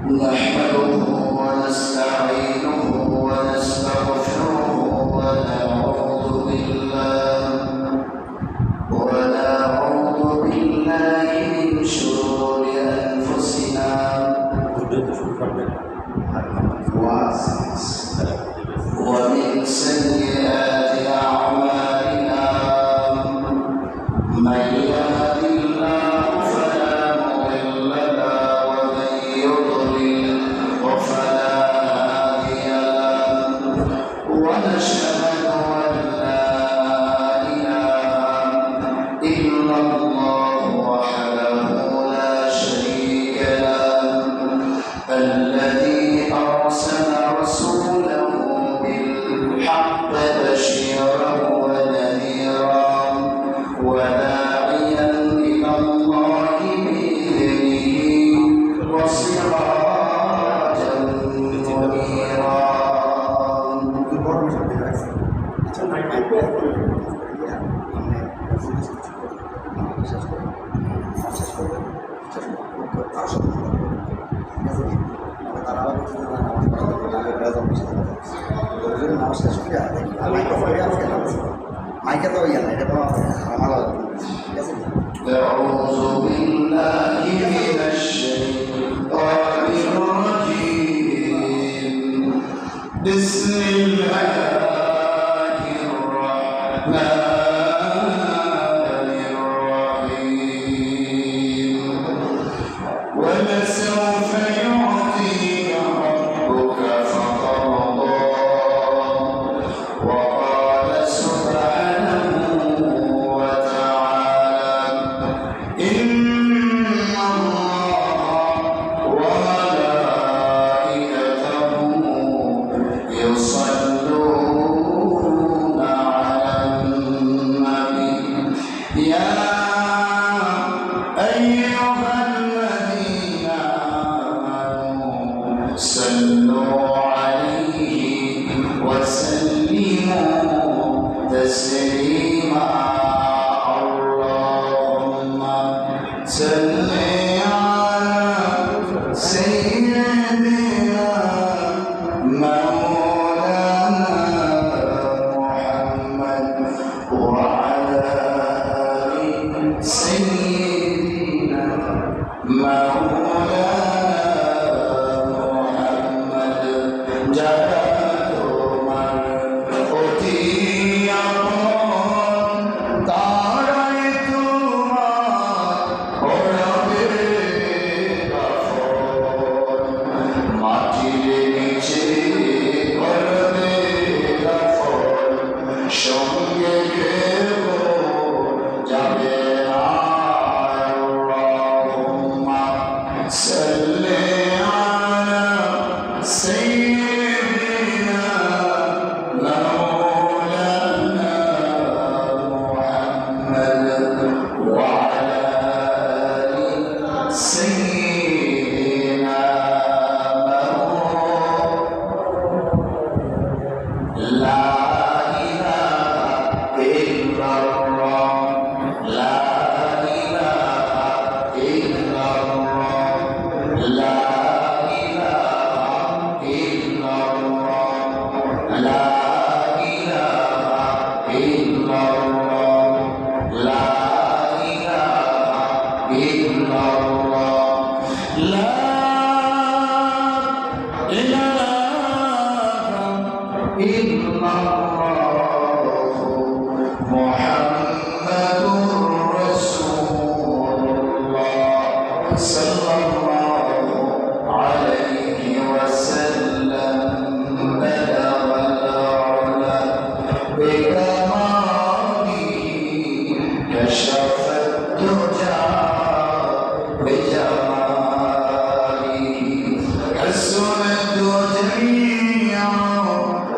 نحمده ونستعينه ونستغفره ونعوذ بالله من شرور أنفسنا ومن سيئات أعمالنا من يهد الله فلا مضل له ومن يضلل فلا هادي له ونشهد أن لا إله إلا الله وحده لا شريك له الذي أرسل رسوله بالحق بشيرا ونذيرا وداعيا إلى الله بإذنه وسراجا منيرا. أعوذ بالله من الشيطان الرجيم. بسم الله الرحمن الرحيم. ولسوف يعطيك ربك فترضى. وقال سبحانه وتعالى إن الله وملائكته يصلون على النبي يا أيها الذين آمنوا صلوا عليه وسلموا تسليما. اللهم صل على سيدنا مولانا محمد وعلى آل سيدنا مولانا محمد. جاءت তোমার অতি আপন তারাই তোমার ওড়াবে কাফন। মাটির নিচে করবে কাফন সঙ্গে কেউ যাবে না। আল্লাহুম্মা সাল্লি আলা সাইয়্যিদিনা مولانا محمد وعلى آل سيدنا لا إله إلا الله لا إله إلا الله لا إله إلا الله لا إله إلا الله لا إله إلا الله لا إله إلا الله محمد رسول الله صلى الله عليه وسلم. بلغ العلا بكماله كشف الدجى بجماله حسنت جميع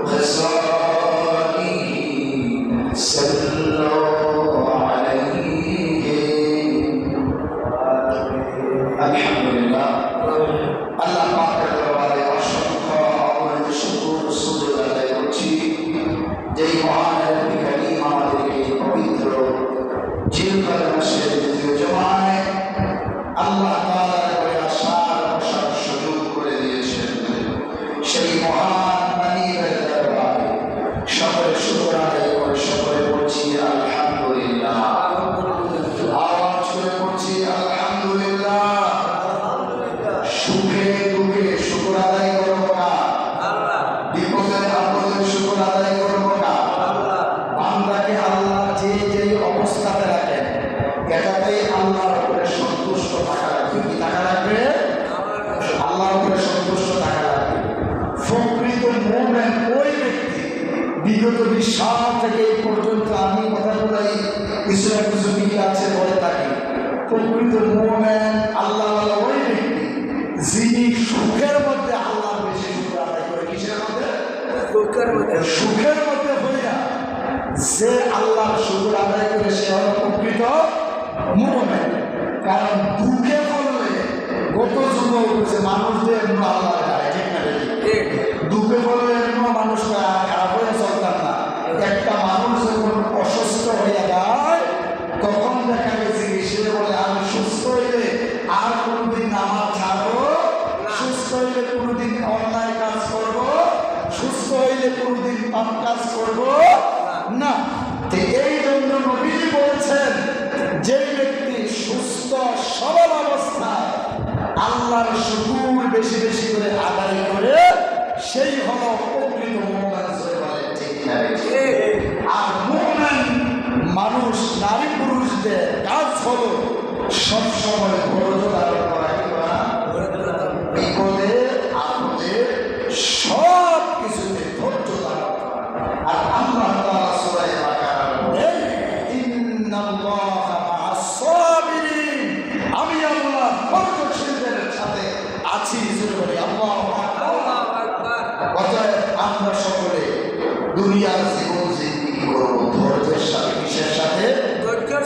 خصاله. صلوا عليه. الحمد لله. আল্লাহ পাকের দরবারে অসংখ্য অগণিত শুকর সুজুদ আদায় করছি। যেই মহান কারীম আমাদেরকে পবিত্র জিলকাদ মাসের দ্বিতীয় জুমায় আল্লাহ তাআলার করে আসার সুযোগ করে বিগত 20 সাল থেকে এই পর্যন্ত আমি কথাগুলাই কিছু না কিছু মিল আছে বলে থাকি। প্রকৃত মুমিন আল্লাহওয়ালা ওই ব্যক্তি যিনি সুখের মধ্যে আল্লাহর বেশি শুকর আদায় করে। কিসের মধ্যে? সুখের মধ্যে হইয়া যে আল্লাহর শুকর আদায় করে সে হলো প্রকৃত মুমিন। কারণ দুঃখে পড়লে গত যুগ হয়েছে মানুষদের আল্লাহর গায়ে, ঠিক না? দুঃখে পড়লে মানুষ খারাপ হয়ে চলতাম না। একটা মানুষ যখন অসুস্থ হয়ে যায় তখন দেখা গেছে সে বলে আমি সুস্থ হইলে আর কোনোদিন নামাজ ছাড়বো, সুস্থ হইলে কোনোদিন অন্যায় কাজ করব, সুস্থ হইলে কোনোদিন পাপ কাজ করব না। এই জন্য নবীজি বলছেন যে ব্যক্তি সুস্থ সবল অবস্থায় আল্লাহর শুকর বেশি বেশি করে আদায় করে সেই হলো প্রকৃত মুমিন। আর মুমিন মানুষ নারী পুরুষদের কাজ হলো সবসময় ধৈর্য ধারণ করা, বিপদে আপদে সব কিছুতে ধৈর্য ধারণ করা। আর আল্লাহ তাআলা সূরা বাকারা বলেন ইন্নাল্লাহা মা'আস সাবিরিন, আমি আল্লাহ ধৈর্যশীলদের সাথে আছি। জোরে আল্লাহু আকবার। অতএব আমরা সকলে দুনিয়ার জীবন জিন্দেগি করব ধৈর্যের সাথে। কিসের সাথে? ধৈর্যের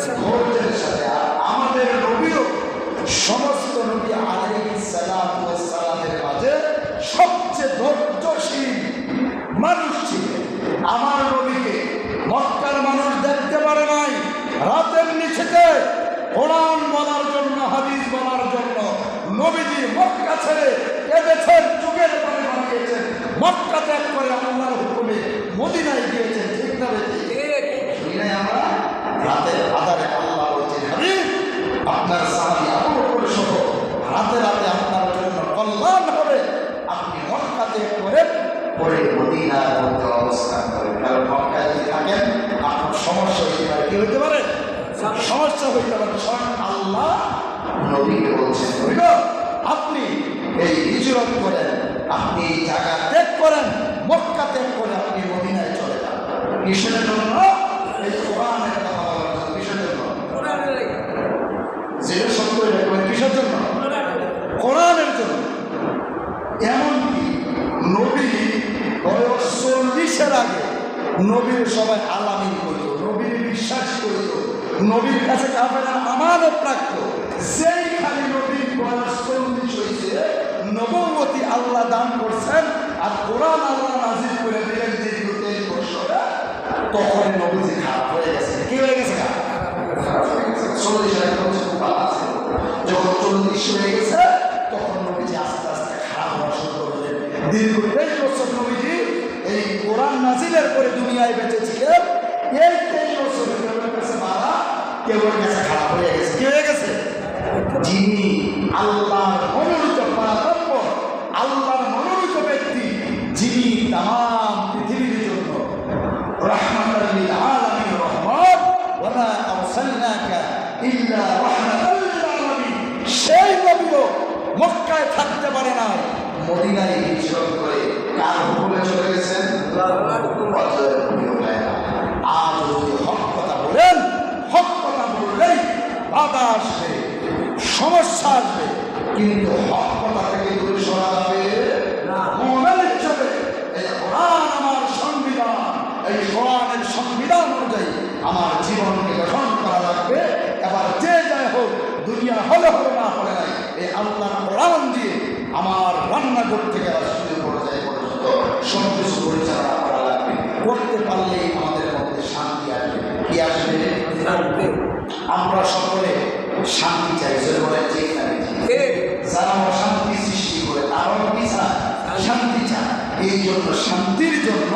সাথে। আর আমাদের নবীও সমস্ত নবী আলাইহিস সালাতু ওয়াস সালামের মাঝে সবচেয়ে ধৈর্যশীল মানুষ ছিলেন। আমার নবীকে মক্কার মানুষ দেখতে পারে নাই। রাতের নিচেতে কোরআন বলার জন্য, হাদিস বলার জন্য নবীজি মক্কা ছেড়ে কেঁদেছেন, যুগের পরে বানিয়েছেন, মক্কা ত্যাগ করে আল্লাহর হুকুমে মদিনায় গিয়েছেন। ঠিক না? আমরা রাতের আধারে আল্লাহ বলছেন হাবিব আপনার সাহাবী আবু বকর সহ রাতে রাতে আপনার জন্য কল্যাণ হবে, আপনি মক্কা ত্যাগ করে পরে মদিনার মধ্যে অবস্থান করেন। কারণ মক্কায় যদি থাকেন আপনার সমস্যা হইতে পারে। কি হইতে পারে? সমস্যা হইতে পারে। স্বয়ং আল্লাহ নবীকে বলছেন আপনি এই হিজরত করেন, আপনি এই জায়গা ত্যাগ করেন, মক্কা ত্যাগ করে আপনি মদিনায় চলে যান। কিসের জন্য? এই কোরআনের কথা বলার জন্য। কিসের জন্য? যেটা সত্য এটা কিসের জন্য? কোরআনের জন্য। এমনকি নবী বয়স 40-এর আগে নবীর সবাই আলামিন করত, নবীর বিশ্বাস করত, নবীর কাছে কাফেররা আমানত রাখত। যেই খালি নবীর বয়স 40 হয়েছে, নবুয়তি আল্লাহ দান করছেন আর কোরআন আল্লাহ নাযিল করে দিলেন দীর্ঘ 23 বছর, তখন নবীজি খারাপ হয়ে গেছে। কি হয়ে গেছে? খারাপ হয়ে গেছে। 40 এর বছর খুব ভালো আছে, যখন 40 হয়ে গেছে তখন নবীজি আস্তে আস্তে খারাপ হওয়া শুরু করলেন। দীর্ঘ 23 বছর নবীজি এই কোরআন নাযিলের পরে দুনিয়ায় বেঁচে ছিলেন। এই 23 বছরে কেবল কাছে মারা, কেবল কাছে খারাপ হয়ে গেছে। কি হয়ে গেছে? যিনি আল্লাহর মনোনীত পরামর্শ, আল্লাহর মনোনীত ব্যক্তি, যিনি তাম পৃথিবীর জন্য রাহমাতাল লিল আলামিন, রহমত ওয়া মা আরসালনাকা ইল্লা রাহমাতাল লিল আলামিন, সেই নবীও মক্কায় থাকতে পারে না, মদিনায় হিজরত করে কার হুকুমে চলে গেছেন? আল্লাহর হুকুমে। আজ যদি হক কথা বলেন, হক কথা বললেই বাধা আসবে, সমস্যা আসবে, কিন্তু হক কথা থেকে দূরে সরা যাবে না। মুমিন হিসেবে এই কোরআন আমার সংবিধান, এই কোরআনের সংবিধান অনুযায়ী আমার জীবনকে গঠন করা লাগবে। এবার যে যাই হোক, দুনিয়া হলে হলে না হলে নাই, এই আল্লাহর কোরআন দিয়ে আমার রান্নাঘর থেকে রাষ্ট্রীয় পর্যায়ে পর্যন্ত সব কিছু পরিচালনা করা লাগবে। করতে পারলেই আমাদের মধ্যে শান্তি আসবে। কি আসবে? আমরা সকলে শান্তি চাই। যারা অশান্তি সৃষ্টি করে তারাও কি চায়? শান্তি চায়। এই জন্য শান্তির জন্য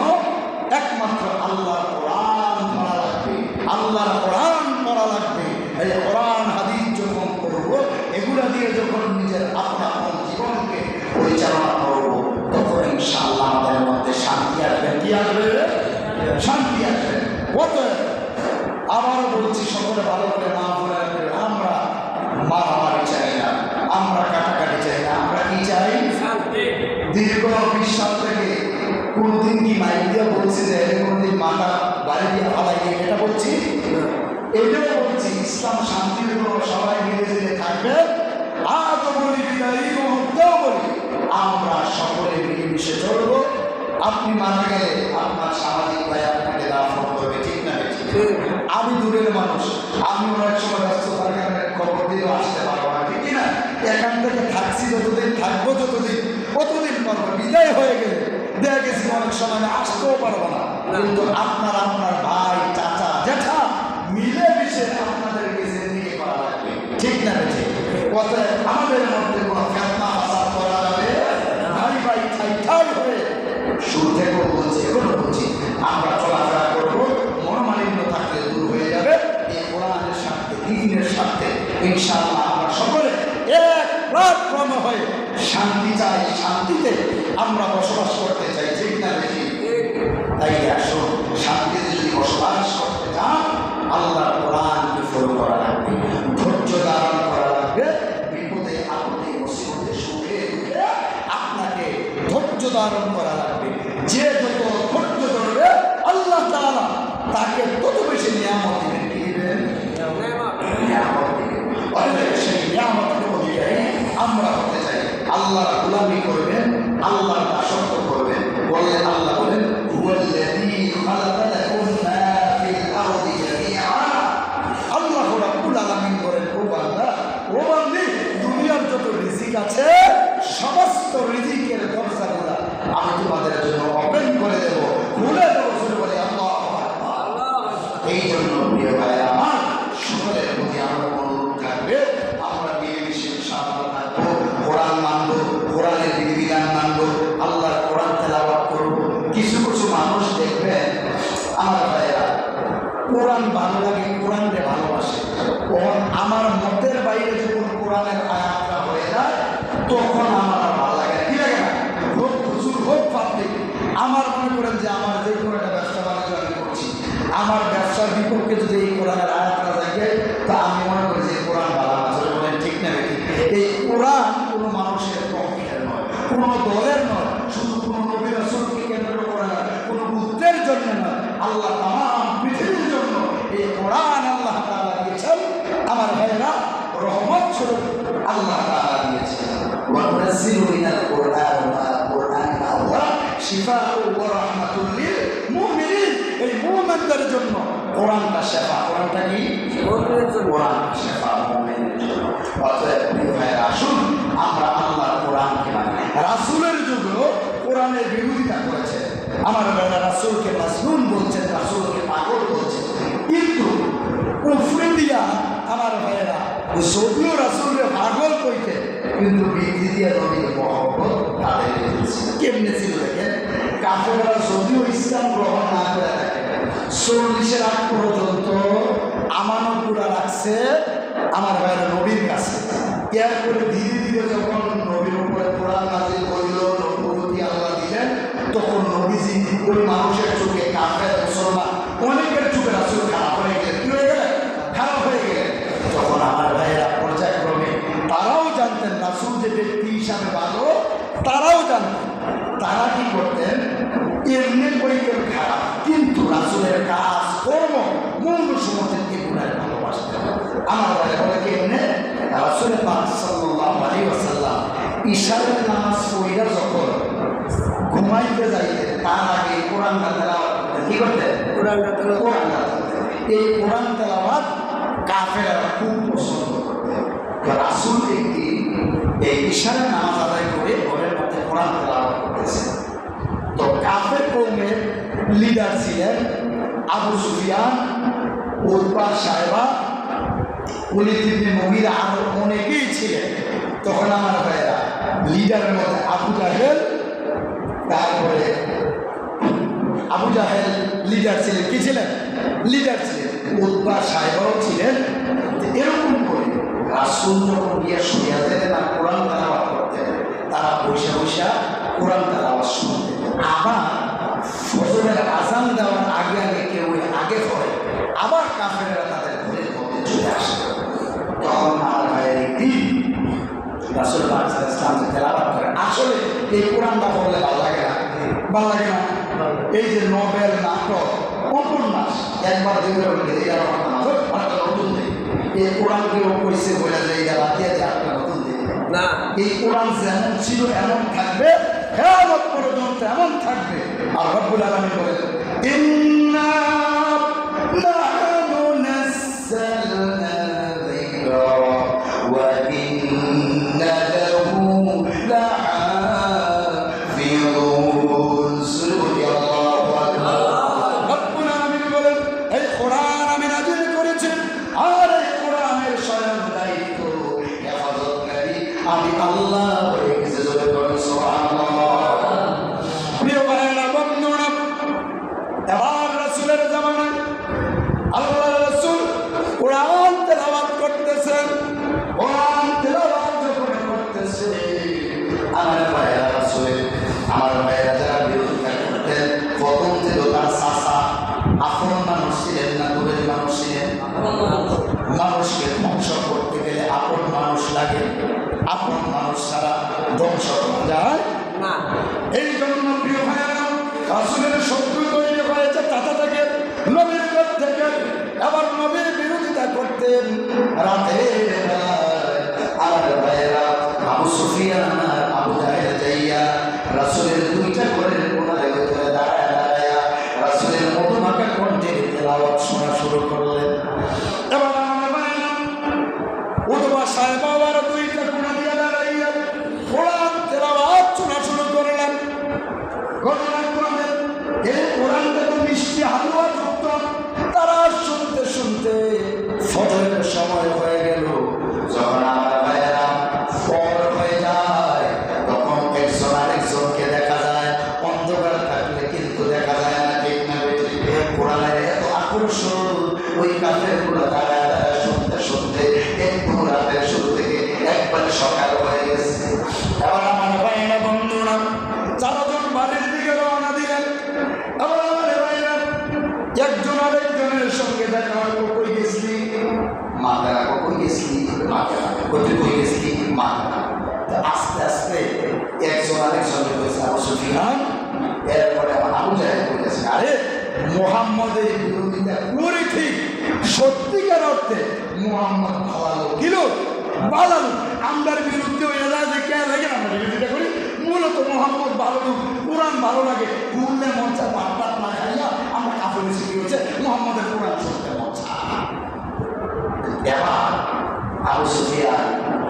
একমাত্র আল্লাহর কোরআন পড়া লাগবে, আল্লাহর কোরআন পড়া লাগবে। এই কোরআন হাদিস যখন করবো, এগুলা দিয়ে যখন নিজের আপন জীবনকে পরিচালনা করবো, তখন ইনশাআল্লাহ আমাদের মধ্যে শান্তি আসবে। কি আসবে? শান্তি আসবে। অতএব আবারও বলছি, সকলে ভালো করে না বলে, আমরা মারামারি চাই না, আমরা কাটাকাটি চাই না, আমরা কি চাই? শান্তি। দীর্ঘ 20 সাল থেকে কোনদিন কি মাইক দিয়ে বলছি যে কোনদিন মাথা বাড়ি দিয়ে ফালাই দিয়ে এটা বলছি, এটাও বলছি ইসলাম শান্তির জন্য সবাই মিলে যেতে থাকবে। আজও বলি বিদায়ী মুহূর্তেও বলি আমরা সকলে মিলেমিশে চলব। আপনি মারা গেলে আপনার সামাজিক ভাই আপনাকে দাফন করবে, ঠিক না? আমি দূরের মানুষ, আমি অনেক সময় ব্যস্ততার কারণে খবর দিয়েও আসতে পারবো না, ঠিক না? এখান থেকে থাকছি যতদিন থাকবো, কতদিন পারবো। বিদায় হয়ে গেলে দেখা গেছি অনেক সময় আসতেও পারবো না, কিন্তু আপনার ভাই চাচা জেঠা মিলেমিশে আপনাদেরকে জিন্দেগি করা লাগবে, ঠিক না? অতএব আমাদের মধ্যে কোনো ফেতনা ফাসাদ করা যাবে ভাই ভাই ঠাই ঠাই হয়ে শুরু থেকেও বলছি, এখনো বলছি, আমরা চলাফেরা করবো, মনোমালিন্য থাকলে দূর হয়ে যাবে। এই কোরআনের স্বার্থে, দ্বীনের স্বার্থে ইনশাআল্লাহ আমরা সকলে এক প্ল্যাটফর্ম হয়ে শান্তি চাই, শান্তিতে আমরা বসবাস করতে চাই, ঠিক না? বেশি তাই আসুন, শান্তিতে যদি বসবাস করতে চান আল্লাহর কোরআনকে ফলো করা লাগবে, ধৈর্য ধারণ করা লাগবে। বিপদে আপদে মুসিবতে সুখে দুঃখে আপনাকে ধৈর্য ধারণ করা লাগবে। যে যত ধৈর্য ধরবে আল্লাহ তাআলা তাকে তত বেশি নিয়ামত দিবেন। কি দিবেন? নিয়ামত দিবেন। সেই নিয়ামতের অধিকারী আমরা হতে চাই। আল্লাহর গোলামি করবেন, আল্লাহর দাসত্ব করবেন। বললেন আল্লাহ বলেন হুয়াল্লাযী খালাকা লাকুম মা ফিল আরদি জামিআ। আল্লাহ রাব্বুল আলামিন বলেন ও বান্দা, ও বান্দি, দুনিয়ার যত রিজিক আছে সমস্ত রিজিকের দরজাগুলো আমি তোমাদের জন্য ওপেন করে দেব, খুলে দেবো। বলে আল্লাহু আকবার। এই জন্য প্রিয় ভাইরা আমার, সকলের প্রতি আমার অনুরোধ থাকবে আমরা মিলেমিশে ইনশাআল্লাহ থাকবো, কোরআন মানবো, কোরআনের বিধিবিধান মানবো, আল্লাহর কোরআন তেলাওয়াত করবো। কিছু কিছু মানুষ দেখবেন আমার ভাইরা কোরআন ভালো লাগে, কোরআনকে ভালোবাসে, আমার মতের বাইরে যখন কোরআনের আয়াতটা হয়ে যায় তখন আমার আর ভালো লাগে, কি লাগে না? হোক হুজুর, হোক পাবলিক, আমার মনে করেন যে আমার যে কোনো একটা ব্যবসা বাণিজ্য আমি করছি, আমার ব্যবসার বিপক্ষে যদি এই কোরআনের আয়াতটা থাকে তা আমি মনে করি যে কোরআন ভালো আছে। বলেন ঠিক না? এই কোরআন কোনো মানুষের পক্ষের নয়, কোনো দলের নয়, শুধু কোনো নবী রাসূলকে কেন্দ্র করে নয়, কোনো বুদ্ধের জন্য নয়, আল্লাহ তামাম পৃথিবীর জন্য এই কোরআন আল্লাহ তাআলা দিয়েছেন। আমার ভাইরা রহমত স্বরূপ আল্লাহ তাআলা দিয়েছেন। ওয়া নুনাজ্জিলু মিনাল কুরআনি মা কুরআনিন আল্লাহ শিফাউ ওয়া রাহমাতুল লিল মুমিনিন। এই মুমিনদের জন্য কোরআনটা শিফা। কোরআনটা কি? কোরআনটা শিফা মুমিনের জন্য। অতএব প্রিয় ভাইরা আসুন আমরা আল্লাহর কোরআনকে মানি। রাসূলের যুগেও কোরআনের বিরোধিতা করেছে। আমার ভাইরা রাসূলকে মাজনুন বলছেন, রাসূলকে পাগল বলছেন, কিন্তু কুফরি দিয়া আমার ভাইরা যদিও রাসূলকে পাগল কইতে, কিন্তু বিধি দিয়া নবীর মহব্বত তাদের ছিল। কেমনে ছিল দেখেন, কাফেররা যদিও ইসলাম গ্রহণ না করে থাকে 40-এর আগ পর্যন্ত আমানতগুলো রাখছে আমার ভাইরা নবীর কাছে। এরপরে ধীরে ধীরে যখন নবীর উপরে কোরআন নাযিল হইল, নবুয়তি আল্লাহ দিলেন, তখন নবীজি ওই মানুষের চোখে কাফের মুসলমান অনেকের চোখে রাসূল খারাপ হয়ে গেলেন। কি হয়ে গেলেন? খারাপ হয়ে গেলেন। তখন আমার ভাইয়েরা পর্যায়ক্রমে তারাও জানতেন রাসূল যে ব্যক্তি হিসাবে ভালো, তারাও জানতেন। তারা কি করতেন? এমনি পরিকের খারাপ, কিন্তু রাসূলের কাজ কর্ম মূল সমর্থন এগুলার ভালোবাসতেন। আমার ভাইয়েরা বলে কেমনে? রাসূল পাক সাল্লাল্লাহু আলাইহি ওয়াসাল্লাম ইশারের নামাজ পড়িয়া যখন ঘুমাইতে যাইতেন তার আগে কোরআনটা তেলাওয়াত করতেন। কি করতেন? কোরআনটা তেলাওয়াত। এই কোরআন তেলাওয়াত কাফেররা খুব পছন্দ করতেন। রাসূল একদিন এই ইশারের নামাজ আদায় করে ঘরের মধ্যে কোরআন তেলাওয়াত করতেছেন। তো কাফের কওমের লিডার ছিলেন আবু সুফিয়ান, উতবা, সাইবা, ওলীদ ইবনে মুগীরা, আরো অনেকেই ছিলেন। তখন আমার ভাইরা লিডারের মধ্যে আবু জাহেল, তারপরে আবু জাহেল লিডার ছিলেন। কি ছিলেন? লিডার ছিলেন। উতবা, সাইবাও ছিলেন। এরকম করে রাসূল যখন গিয়ে শুনিয়া যেতেন আর কোরআন তেলাওয়াত করতেন, তারা বসে বসে কোরআন তেলাওয়াত শুনতেন। আবার ফজরের আযান দেওয়ার আগে আগে কেউ আগে পড়ে, আবার কাফেররা তাদের ঘরের মধ্যে চলে আসে। তখন আমার ভাইয়ের দিন রাসূল পাক সাল্লাল্লাহু আলাইহি ওয়াসাল্লাম তেলাওয়াত করেন। আসলে এই কোরআনটা পড়লে ভালো লাগে না? ভালো লাগে না? এই যে নোবেল নাটক উপন্যাস একবার দেখে নতুন দেয় এই কোরআনকেও কইছে বলে যে এটা বাতিয়ে দিয়ে একটা নতুন দেয় না। এই কোরআন যেমন ছিল এমন থাকবে, কিয়ামত পর্যন্ত এমন থাকবে। আর রব্বুল আলামিন বলেন ইন্না নাহনু নাযালনা যিকরা ওয়া ইন্না লাহু লাহাফিজুন। সুবহানাল্লাহু আকবার। রব্বুল আলামিন বলেন এই কোরআন আমি নাযিল করেছি, আর এই কোরআনের স্বয়ং দায়িত্ব হেফাজতকারী আমি আল্লাহ হয়ে গেছে। জোরে বলুন সুবহানাল্লাহ। প্রিয় ভাইরা বন্ধুরা, এবার রাসূলের জামানায় আল্লাহ রাসূল কোরআন তেলাওয়াত করতেছেন। কোরআন তেলাওয়াত যখন করতেছে আমার ভাইরা রাসূলের আমার ভাইরা যারা বিরোধিতা করতেন, প্রথম ছিল তার চাচা। আপন মানুষ ছিলেন না দূরের মানুষ ছিলেন? মানুষকে ধ্বংস করতে গেলে আপন মানুষ লাগে, আপন মানুষ ছাড়া ধ্বংস করা যায় না। এই জন্য প্রিয় ভাইয়েরা রাসূলের শত্রু তৈরি হয়েছে চাচা থেকে, নবীর ঘর থেকে। আবার নবীর বিরোধিতা করতেন রাতের বেলায়। আমার ভাইয়েরা আবু সুফিয়ান আর আবু জাহেল যাইয়া রাসূলের দুইটা ঘরের কোণায় ভিতরে দাঁড়ায় দাঁড়ায়া রাসূলের মধুমাখা কণ্ঠে তেলাওয়াত শোনা শুরু করলেন। এবার আমার ভাইয়েরা উতবা সাহেব আবার দুইটা কোণা দিয়ে দাঁড়াইয়া কোরআন তেলাওয়াত শোনা শুরু করলেন। ঘটনাক্রমে এই কোরআনটা তো মিষ্টি হালুয়া যুক্ত। তারা শুনতে শুনতে ফজরের সময় হয়ে গেল। যখন আমার ভাইয়েরা ফজর হয়ে যায় তখন একজন আরেকজনকে দেখা যায়। অন্ধকার থাকলে কিন্তু দেখা যায় না, ঠিক না বেঠিক? কোরআনের এত আকর্ষণ ওই কাফেরগুলো দাঁড়ায় দাঁড়ায় শুনতে শুনতে একটু রাতের শুরু থেকে একবারে সকাল হয়ে গেছে। এবার আমার ভাইয়েরা বন্ধুরা চারজন বাড়ির দিকে রওনা দিলেন। আবার আমার ভাইয়েরা একজন আরেকজনের সঙ্গে দেখা হলো। কই গেছিলি? মাথারা। কই গেছিলি? মাথারা। কই গেছিলি? মাথারা। আস্তে আস্তে একজন আরেকজনকে বলছে আবু সুফিয়ান। এরপরে আমার আবু জাহেল বলেছে আরে মুহাম্মদের বিরোধিতা করে ঠিক সত্যিকার অর্থে মুহাম্মদ ভালো কি লোক? ভালো লোক। আমরার বিরুদ্ধে ওই এলাকায় কে লাগে আমরা বিরোধিতা করি? মূলত মুহাম্মদ ভালো লোক, কোরআন ভালো লাগে। ঘুরলে মঞ্চা পাট না খাইয়া আমরা কাফের শিখি হচ্ছে মুহাম্মদের কোরআন শুনতে মঞ্চা। এবার আবু সুফিয়ান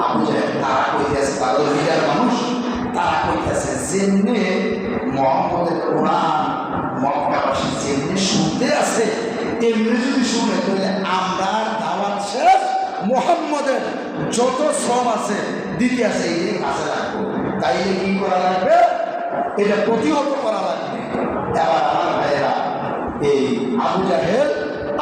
আবু জাহেল তারা কইতেছে, তাদের লিডার মানুষ, তারা কইতেছে যেমনি মুহাম্মদের কোরআন মক্কাবাসী যেমনি শুনতে আছে তেমনি যদি শুনে তাহলে আমরা দাওয়াত শেষ, মুহাম্মদের যত শ্রম আছে দিতে আছে এই কাজে রাখবো। তাইলে কি করা লাগবে? এটা প্রতিহত করা লাগবে। এবার আমার ভাইয়েরা এই আবু জাহেল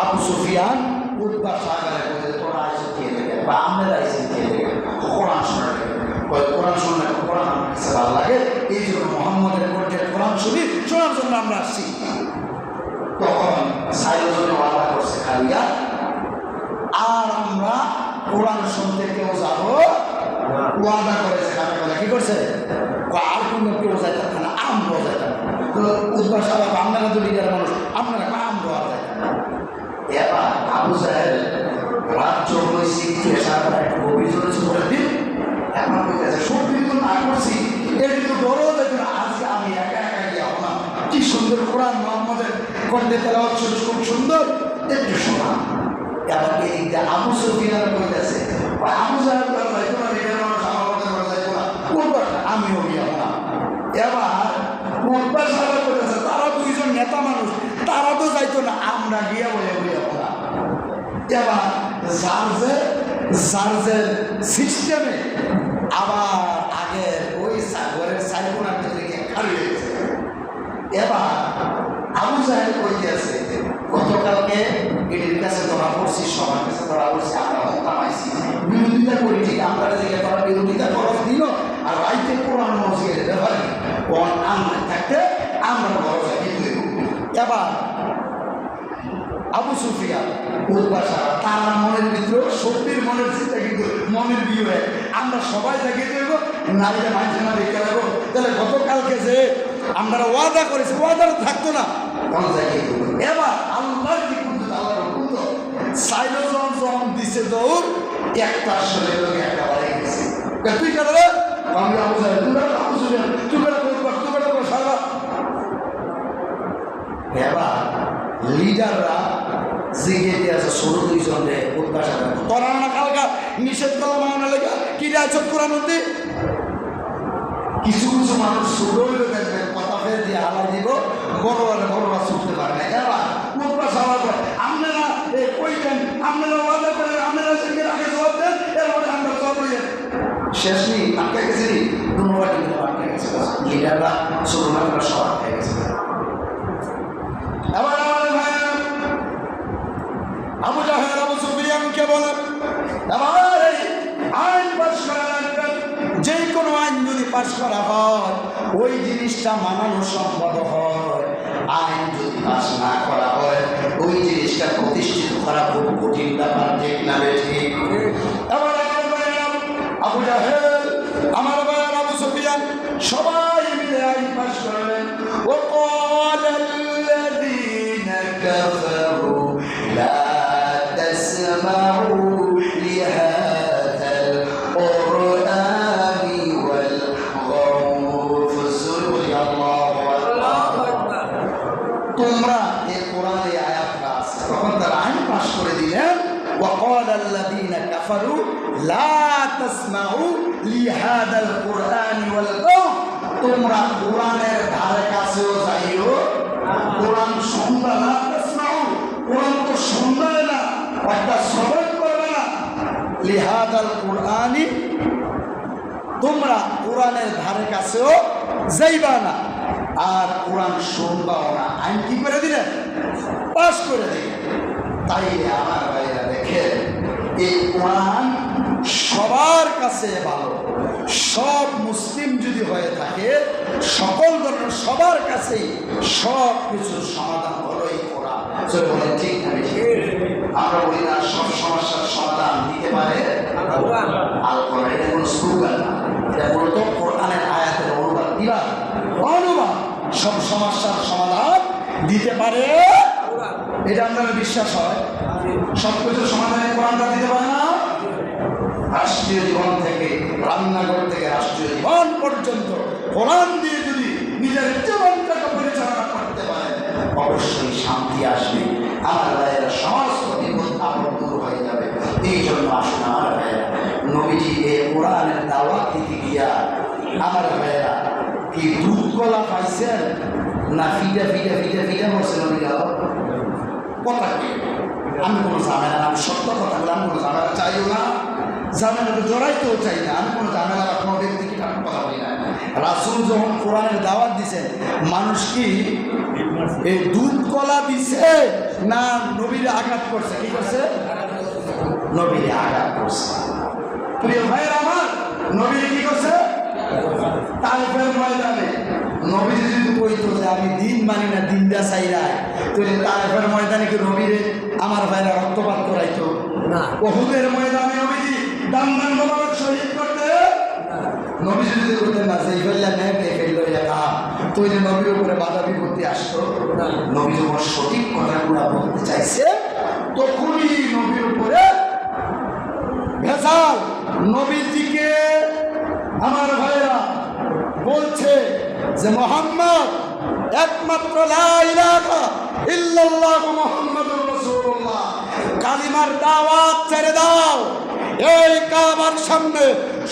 আবু সুফিয়ান উতবা সাগরে বলে তোরা আইসে খেয়ে দেবে বা আমরা আইসে খেয়ে দেবে কোরআন শোনা দেবে। কোরআন শুনলে কোরআন আমার কাছে ভালো লাগে, এই জন্য মোহাম্মদের কণ্ঠের কোরআন শুনি, শোনার জন্য আমরা আসছি। তখন সাইজন ওয়াদা করছে খালিয়া আর আমরা কোরআন শুনতে কেউ যাবো ওয়াদা করেছে। খালিয়া কি করছে? আর কোনো কেউ যাইতাম না, আমরাও যাইতাম না। উদ্বার সাহেব আপনারা তো লিডার মানুষ, আপনারা আমরাও আর যাইতাম না। এবার আবু জাহেল রাজ্য হয়েছে একটু এসারা একটু গভীর চলেছে করে দিন। এখন বলতেছে সত্যি তো না করছি এর কিন্তু বড় দেখুন আজকে আমি একা একা গিয়ে হলাম। কি সুন্দর কোরআন মুহাম্মদের কণ্ঠে তেলাওয়াত শুনে খুব সুন্দর, একটু শোনা। এবার এদিকে আবু সুফিয়ান বলতেছে আবু জাহেল যাইতো না, লিডার মানুষ আমার কথা বলা যাইতো না, উদ্বার আমিও গিয়ে হলাম। এবার উদ্বার সাহেব বলতেছে তারা দুইজন নেতা মানুষ, তারা তো যাইতো না, আমরা গিয়ে বলে গিয়ে হলাম। এবার চার্জের সিস্টেমে আবার আগের ওই ঘরের সাইকোনার ভিতরে গিয়ে খালি হয়েছে। এবার আবু জাহেল কইতে আছে গতকালকে এটির কাছে ধরা পড়ছি, সবার কাছে ধরা পড়ছি, আমরা হতামাইছি বিরোধিতা করি ঠিক, আমরা দিকে তারা বিরোধিতা খরচ দিল আর রাইতে কোরআন মসজিদের ব্যাপারে আমরা থাকতে আমরা ভরসা কিন্তু। এবার আবু সুফিয়ান উদ্বাসা তার মনের ভিতরে সত্যির মনের চিন্তা কিন্তু মনের বিয়ে হয়। আমরা সবাই জাগিয়ে দেব, নারীরা মাঝে না দেখে দেবো। তাহলে গতকালকে যে আমরা ওয়াদা করেছি, ওয়াদা থাকতো না। এবার আল্লাহর কি কিন্তু আল্লাহর হুকুম তো সাইলো যখন দিছে দৌড় একটা আসলে একটা বাড়ি গেছে, তুই কেন রে আমি আবু জাহেল, তুই বেটা আবু জাহেল, তুই বেটা করবা, তুই বেটা করে সারা। এবার লিডাররা জিগে দিয়ে আছে ষোলো দুইজন রে উদ্বাসা তোরা না কালকা নিষেধ করা মানা লেখা কি রাজত কোরআন মধ্যে কিছু কিছু মানুষ ষোলো দেখবেন কথা ফের দিয়ে হালাই দিব, বড়রা ছুটতে পারে না। এবার উদ্বাসা করে আপনারা কইতেন, আপনারা ওয়াদা করেন, আপনারা সেদিকে আগে জবাব দেন, এরপরে আমরা জবাব দিয়ে শেষ নেই আটকে গেছি দুবার কিন্তু আটকে গেছে লিডাররা ষোলো মানুষরা সব আটকে গেছে। এবার আমাদের ভাইয়েরা আবু জাহেল আবু সুফিয়ানকে বলেন এবার এই আইন পাশ করা লাগবে, যে কোনো আইন যদি পাশ করা হয় ওই জিনিসটা মানানো সম্ভব হয়, আইন যদি পাশ না করা হয় ওই জিনিসটা প্রতিষ্ঠিত করা খুব কঠিন ব্যাপার, ঠিক না ঠিক? এবার আমার ভাইয়েরা আবু জাহেল আমার ভাইয়ের আবু সুফিয়ান সবাই মিলে আইন পাশ করলেন। ও كفروا لا تسمعوا لهذا القرآن والغوا في الزور الله أكبر। তোমরা এই কোরআনে আয়াতটা আছে তখন তারা আইন পাশ করে দিলেন وقال الذين كفروا لا تسمعوا لهذا القرآن والغوا। তোমরা কোরআনের ধারে কাছেও যাইও, কোরআন শুনবে না, কোরআন তো শুনবে না, একটা শ্রবণ করবে না। লিহাদাল কোরআনি, তোমরা কোরআনের ধারে কাছেও যাইবা না আর কোরআন শুনবাও না। আইন কি করে দিলেন? পাশ করে দিলেন। তাই আমার ভাইরা দেখেন এই কোরআন সবার কাছে ভালো, সব মুসলিম যদি হয়ে থাকে সকল ধরনের সবার কাছেই সব কিছুর সমাধান হলো এই কোরআন। বলেন ঠিক না? আমরা বলি না সব সমস্যার সমাধান দিতে পারে আল কোরআন। এটা কোনো স্লোগান না, এটা মূলত কোরআনের আয়াতের অনুবাদ। দিবা অনুবাদ সব সমস্যার সমাধান দিতে পারে, এটা আপনার বিশ্বাস হয়? সব কিছুর সমাধানে কোরআনটা দিতে পারে না? রাষ্ট্রীয় জীবন থেকে রান্নাঘর থেকে রাষ্ট্রীয় জীবন পর্যন্ত কোরআন দিয়ে যদি নিজের জীবনটাকে পরিচালনা করতে পারে অবশ্যই শান্তি আসবে। আমার ভাইয়েরা সমস্ত বিপদ আপদ দূর হয়ে যাবে। এই জন্য আসুন আমার ভাইয়েরা নবীজি এই কোরআনের দাওয়াত দিতে গিয়া আমার ভাইয়েরা কি দুধ গলা পাইছেন না ফিটা ফিটা ফিটা ফিটা করছেন? নবীরা কথা কি আমি কোনো ঝামেলা না, আমি সত্য কথা বলে আমি কোনো ঝামেলা চাইও না, ঝামেলা তো জড়াইতেও চাই না, আমি কোনো ঝামেলা বা কোনো ব্যক্তিকে আমি কথা বলি না। রাসূল যখন কোরআনের দাওয়াত দিছেন মানুষ কি এই দুধ কলা দিছে না নবীরে আঘাত করছে? কি করছে? নবীরে আঘাত করছে। প্রিয় ভাইয়ের আমার নবীরে কি করছে? তাইফের ময়দানে নবী যদি কইতো যে আমি দিন মানি না, দিনটা চাইরাই, তাহলে তাইফের ময়দানে কি নবীরে আমার ভাইরা রক্তপাত করাইতো না? উহুদের ময়দানে নবীজি দাম মোবারক শহীদ করতে নবী যদি করতেন না, সেই ফেললা নেক এই ফেললো এলাকা তৈরি নবীর উপরে বাধা বিপত্তি আসতো না। নবী যখন সঠিক কথাগুলো বলতে চাইছে তখনই নবীর উপরে ভেজাল। নবীজিকে আমার ভাইরা বলছে যে মুহাম্মদ একমাত্র লা ইলাহা ইল্লাল্লাহু মুহাম্মাদুর রাসূলুল্লাহ, কালিমার দাওয়াত ছেড়ে দাও। এই কাবার সামনে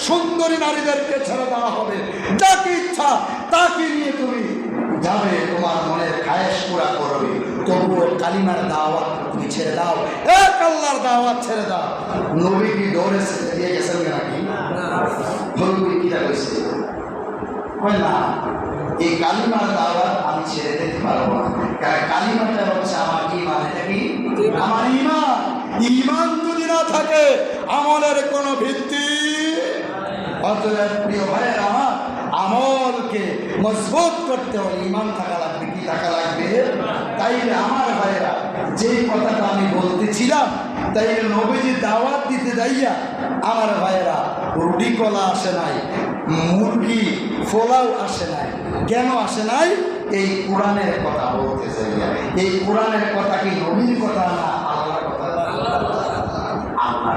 সুন্দরী নারীদেরকে ছেড়ে দেওয়া হবে, যাকে ইচ্ছা তাকে নিয়ে তুমি যাবে, তোমার মনের খায়েশ পুরা করবে, তবুও কালিমার দাওয়াত তুমি ছেড়ে দাও, এক আল্লাহর দাওয়াত ছেড়ে দাও। নবী কি দৌড়ে দিয়ে গেছেন নাকি? নবী কিটা কইছে? কই না এই কালিমার দাওয়াত আমি ছেড়ে দিতে পারবো না, কারণ কালিমাটা হচ্ছে আমার ঈমান। এটা কি আমার ঈমান? ঈমান যদি না থাকে আমলের কোনো ভিত্তি। অতএব প্রিয় ভাইয়ের আমার আমলকে মজবুত করতে হলে ঈমান থাকা লাগবে। কি থাকা লাগবে? তাইলে আমার ভাইয়েরা যেই কথাটা আমি বলতেছিলাম, তাই নবীজি দাওয়াত দিতে যাইয়া আমার ভাইয়েরা রুটি কলা আসে নাই, মুরগি ফোলাও আসে নাই। কেন আসে নাই? এই কোরআনের কথা বলতে যাইয়া। এই কোরআনের কথা কি নবীর কথা না আল্লাহর কথা? আল্লাহ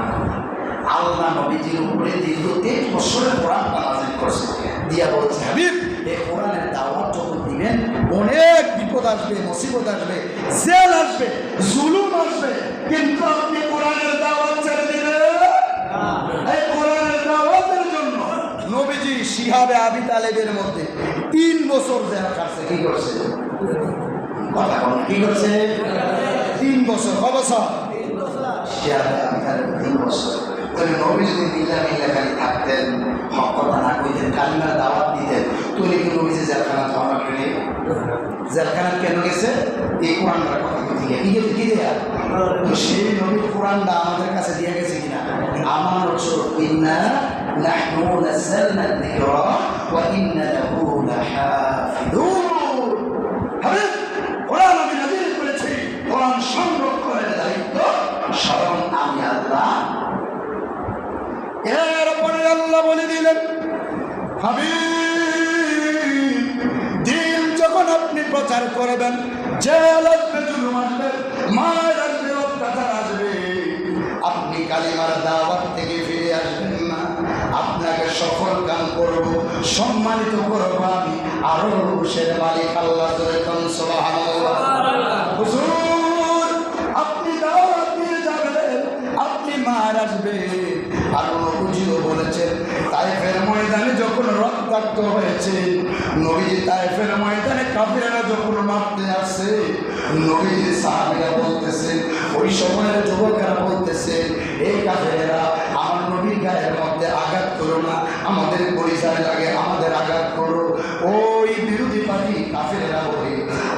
আল্লাহ নবীজির উপরে দীর্ঘ 3 বছরের কোরআন নাযিল করছে, দিয়া বলছে হাবিব এই কোরআনের দাওয়াত যখন দিবেন অনেক বিপদ আসবে, মুসিবত আসবে, জেল আসবে, জুলুম আসবে, কিন্তু আপনি কোরআনের দাওয়াত ছেড়ে দিবেন না। এই কোরআনের দাওয়াতের জন্য নবীজি শিহাবে আবি তালেবের মধ্যে 3 বছর জেল কাটছে। কি করছে? কথা বলেন, কি করছে? 3 বছর। কবছর? শিহাবে আবি তালেব 3 বছর। নবী যদি মিল্লাখানি থাকতেন, হক কথা না কইতেন, কালিমার দাওয়াত দিতেন, তুই কি নবীজি জেলখানা থামার জন্য? জেলখানা কেন গেছে? এই কোরআনটার কথা থেকে কি গেছে? কি দেয়া? তো সেই নবীর কোরআনটা আমাদের কাছে দিয়ে গেছে কিনা? আমার ইন্না নাহনু নাযালনা যিকরা ওয়া ইন্না লাহু লাহাফিযুন। হবে কোরআন আমি নাযিল করেছি, কোরআন সংরক্ষণের দায়িত্ব স্বয়ং আমি আল্লাহ। এরপরে আল্লাহ বলে দিলেন, হাবিব দিন যখন আপনি প্রচার করবেন, জেল আসবে, জুলুম আসবে, মার আসবে, অত্যাচার আসবে, আপনি কালিমার দাওয়াত থেকে ফিরে আসবেন না। আপনাকে সফল কাম করব, সম্মানিত করব আমি আরো রুশের মালিক আল্লাহ। সুবহানাল্লাহ। হুজুর আপনি দাওয়াত দিয়ে যাবেন, আপনি মার আসবে। আর নবীজিও বলেছেন তায়েফের ময়দানে যখন রক্তাক্ত হয়েছে, নবীজি তায়েফের ময়দানে কাফিররা যখন মারতে আসে, নবীজির সাহাবীরা বলতেছেন, ওই সময়ের যুবকেরা বলতেছেন, এই কাফিররা আমার নবীর গায়ের মধ্যে আঘাত করো না, আমাদের পরিচয় লাগে, আমাদের আঘাত করো। ওই বিরোধী পার্টি কাফিররা বলে,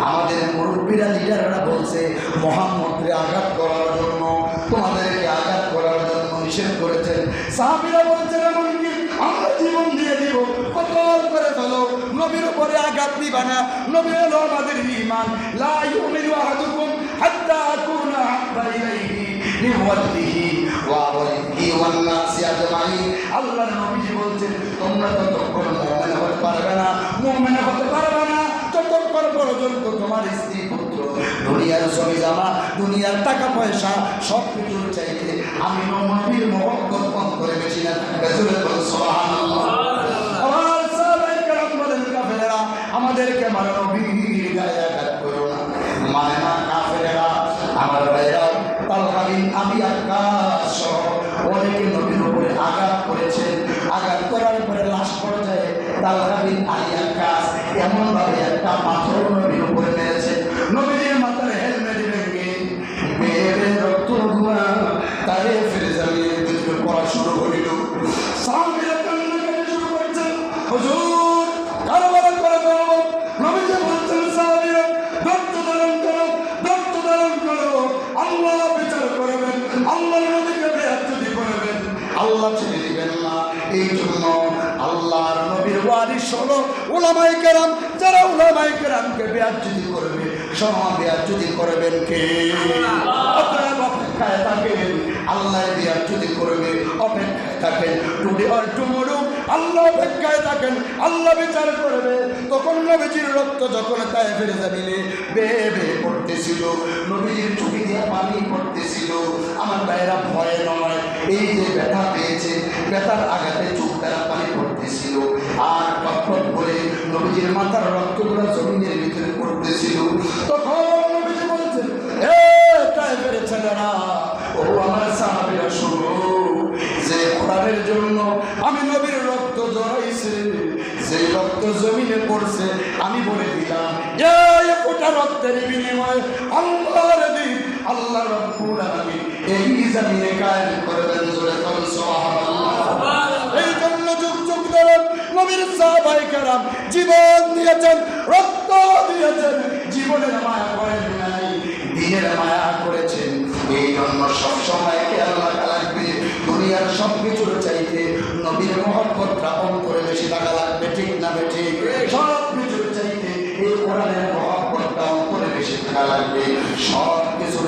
আমাদের মুরব্বীরা লিডাররা বলছে মুহাম্মদকে আঘাত করার জন্য, তোমাদেরকে আঘাত করার জন্য নিষেধ করেছেন। সাহাবীরা বলছেন এমনকি আমরা জীবন দিয়ে দিব, কতল করে ফেলো, নবীর উপরে আঘাত দিবা না, নবী হলো আমাদের ঈমান। লা ইউমিনু আহাদুকুম হাত্তা আকুনা হাব্বা ইলাইহি মিন ওয়ালিদিহি ওয়া ওয়ালিদিহি ওয়ান নাসি আজমাইন। আল্লাহর নবীজি বলছেন তোমরা ততক্ষণ মুমিন হতে পারবে না, মুমিন হতে পারবে না ততক্ষণ পর্যন্ত তোমার স্ত্রী পুত্র, দুনিয়ার জমি জমা, দুনিয়ার টাকা পয়সা সব কিছুর চাইতে আমি নবীর মহব্বত অন্তরে বেশি না থাকবে। সুবহানাল্লাহ। আমার সাহাবায়ে কেরাম বলেন কাফেররা আমাদেরকে মারো, নবীর গায়ে আঘাত করো না, মানে না কাফেররা। আমার ভাইরা তালহা বিন আবি ওয়াক্কাস সহ অনেকে নবীর উপরে আঘাত করেছেন। আঘাত করার পরে লাশ পর্যায়ে তালহা বিন আবি ওয়াক্কাস এমন ভাবে একটা পাথর নবীর উপরে মেরেছে, নবীর মাথার হেলমেট ভেঙে বেয়ে রক্ত ধোঁয়া তারে ফিরে জমিনের ভিতরে পড়া শুরু করিল। সাহাবীরা কান্নাকাটি শুরু করছেন, হুজুর কারবালা করে ফেলবো। নবীজি বলছেন সাহাবীরা রক্ত ধারণ করো, রক্ত ধারণ করো, আল্লাহ বিচার করবেন, আল্লাহ নবীকে বেয়াদবি করবেন, আল্লাহ ছেড়ে দিবেন না। এই জন্য আল্লাহর নবীর ওয়ারিস হলো উলামায়ে কেরাম, যারা উলামায়ে কেরামকে বেয়াদবি করবে, সমান বেয়াদবি করবেন কে? আপনারা অপেক্ষায় থাকেন, আল্লাহ বেয়াদবি করবে, অপেক্ষায় থাকেন। টুডে অর টুমরো আল্লাহ অপেক্ষায় থাকেন, আল্লাহ বিচার করবে। তখন নবীজির রক্ত যখন তায়েফের জমিনে বেয়ে বেয়ে পড়তেছিল, নবীজির চোখে দিয়ে পানি পড়তেছিল। আমার ভাইয়েরা ভয় নয়, এই যে ব্যথা পেয়েছে, ব্যথার আঘাতে চোখ দ্বারা পানি পড়তেছিল, আর টপটপ করে নবীজির মাথার রক্তগুলো জমিনের ভিতরে পড়তেছিল। তখন নবীজি বলছেন, এ তায়েফের ছেলেরা, ও আমার সাহাবীরা শোনো, যে কোরআনের জন্য আমি নবীর রক্ত জড়াইছে, যে রক্ত জমিনে পড়ছে, আমি বলে দিলাম এই ফোঁটা রক্তের বিনিময়ে আল্লাহর দিন আল্লাহ রাব্বুল আলামিন এই জমিনে কায়েম করবেন। জোরে বলুন সুবহানাল্লাহ। এই জন্য যুগ যুগ ধরে নবীর সাহাবায়ে কেরাম জীবন দিয়েছেন, রক্ত দিয়েছেন, জীবনের মায়া করেন নাই, দিনের মায়া করেছেন। এই জন্য সবসময় খেয়াল রাখা লাগবে, দুনিয়ার সব কিছুর চাইতে নবীর মহব্বতটা অন্তরে বেশি থাকা লাগবে। ঠিক না ঠিক? সব কিছুর চাইতে এই কোরআনের মহব্বতটা অন্তরে বেশি থাকা লাগবে। সব কিছুর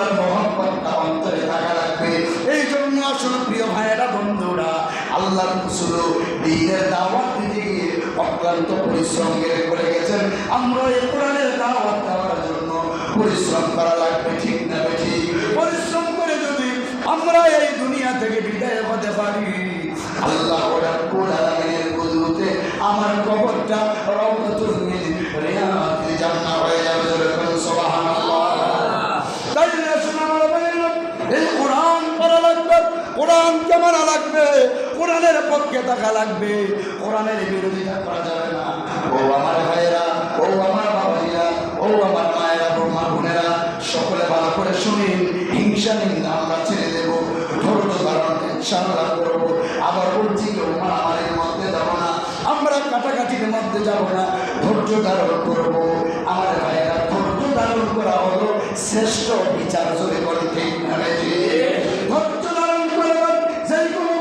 আল্লাহর মহব্বতটা অন্তরে থাকা লাগবে। এই জন্য আসলে প্রিয় ভাইয়েরা, বন্ধুরা, আল্লাহর রাসূল দ্বীনের দাওয়াত দিতে গিয়ে অক্লান্ত পরিশ্রম করে গেছেন। আমরা এই কোরআনের দাওয়াত দেওয়ার জন্য পরিশ্রম করা লাগবে, ঠিক না ঠিক? পরিশ্রম করে যদি আমরা এই দুনিয়া থেকে বিদায় হতে পারি, আল্লাহ রাব্বুল আলামিনের কুদরতে আমার কবরটা রাউদাতুল মিন রিয়াদিল জান্নাহ হয়ে যাবে। সুবহানাল্লাহ। তাই আমার ভাইরা, এই কোরআন পড়া লাগবে, কোরআনকে মানা লাগবে, কোরআনের পক্ষে থাকা লাগবে, কোরআনের বিরোধিতা করা যাবে না। ও আমার ভাইয়েরা, ও আমার বাবাজিরা, ও আমার মায়েরা, মা বোনেরা, সকলে ভালো করে শুনিন। হিংসা নিন্দা আমরা ছেড়ে দেবো, ধৈর্য ধারণ ইনশাআল্লাহ করবো। আবার বলছি, কেউ মারামারির মধ্যে যাব না, আমরা কাটাকাটির মধ্যে যাব না, ধৈর্য ধারণ করবো। আমার ভাইয়েরা, ধৈর্য ধারণ করা হলো শ্রেষ্ঠ বিচার। জোরে করে ঠিক না? ধৈর্য ধারণ করবেন, যেই কোনো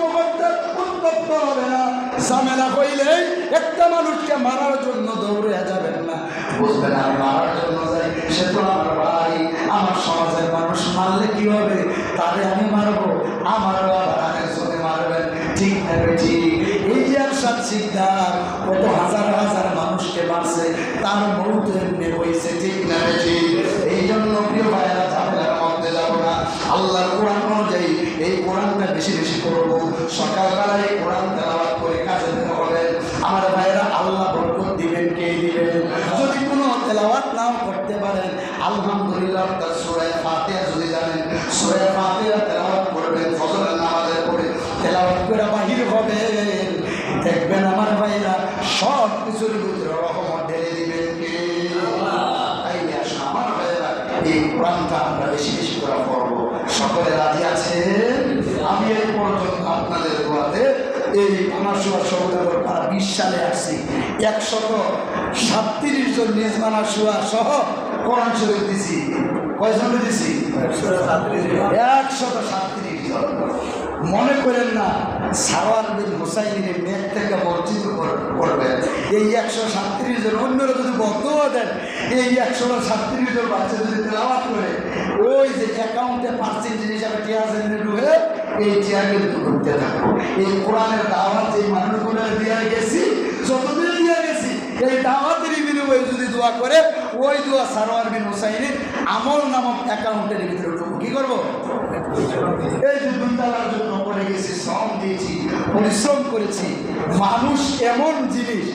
উত্তপ্ত হবে না। ঝামেলা হইলেই একটা মানুষকে মারার জন্য দৌড়ে যাবেন না, বুঝবেন আমি মারার জন্য যাই, সে তো আমার ভাই, আমার সমাজের মানুষ, মারলে কি হবে, তারে আমি মারবো, আমারও আবার আরেকজনে মারবেন, ঠিক না ঠিক? এই যে একসাথ শিকদার কত হাজার হাজার মানুষকে মারছে, তার মৌত এমনি হয়েছে, ঠিক না ঠিক? এই জন্য প্রিয় ভাইয়েরা, ঝামেলার মধ্যে যাবো না। আল্লাহর কোরআন অনুযায়ী এই কোরআনটা বেশি বেশি করবো। সকালবেলায় এই কোরআন তেলাওয়াত করে কাজে বের হবেন। আমার ভাইয়েরা, আল্লাহ বরকত দিবেন, কে দিবেন? যদি কোনো তেলাওয়াত নাও করতে পারেন, আলহামদুলিল্লাহ, তার সূরা ফাতিহা যদি জানেন, সূরা ফাতিহা তেলাওয়াত করবেন, ফজরের নামাজের পরে তেলাওয়াত করে বাহির হবেন, দেখবেন আমার ভাইয়েরা সব কিছুর ভিতরে রহমত ঢেলে দিবেন কে? তাইলে আসুন আমার ভাইয়েরা, এই কোরআনটা আমরা বেশি বেশি করে পড়বো। সকলে রাজি আছেন? আমি এই পর্যন্ত আপনাদের দোয়াতে এই মানাসুয়া সৌদাগর পাড়া 20 সালে আসছি, 137 জন নিজ মানাসুয়া সহ কোরআন শরীফ দিছি। কয়জন দিছি? 137 জন। মনে করেন না সারওয়ার বিন হুসাইনের মেঘ থেকে বর্জিত করবেন। এই 137 জন অন্যরা যদি বক্তব্য দেন, এই 137 জন বাচ্চা যদি তেলাওয়াত করে, ওই যে অ্যাকাউন্টে পার্সেন্টেজ হিসাবে টিয়া ঢুকে, এই টিয়া কিন্তু ঢুকতে থাকবো। এই কোরআনের দাওয়াত যে মানুষগুলো দিয়ে গেছি, যতদিন দিয়ে গেছি, এই দাওয়াতের বিনিময়ে যদি দোয়া করে, ওই দোয়া সারওয়ার বিন হুসাইনের আমল নামক অ্যাকাউন্টের ভিতরে ঢুকবো। কি করবো? এই যে দুইতলার জন্য করে গেছি, শ্রম দিয়েছি, পরিশ্রম করেছি। মানুষ এমন জিনিস,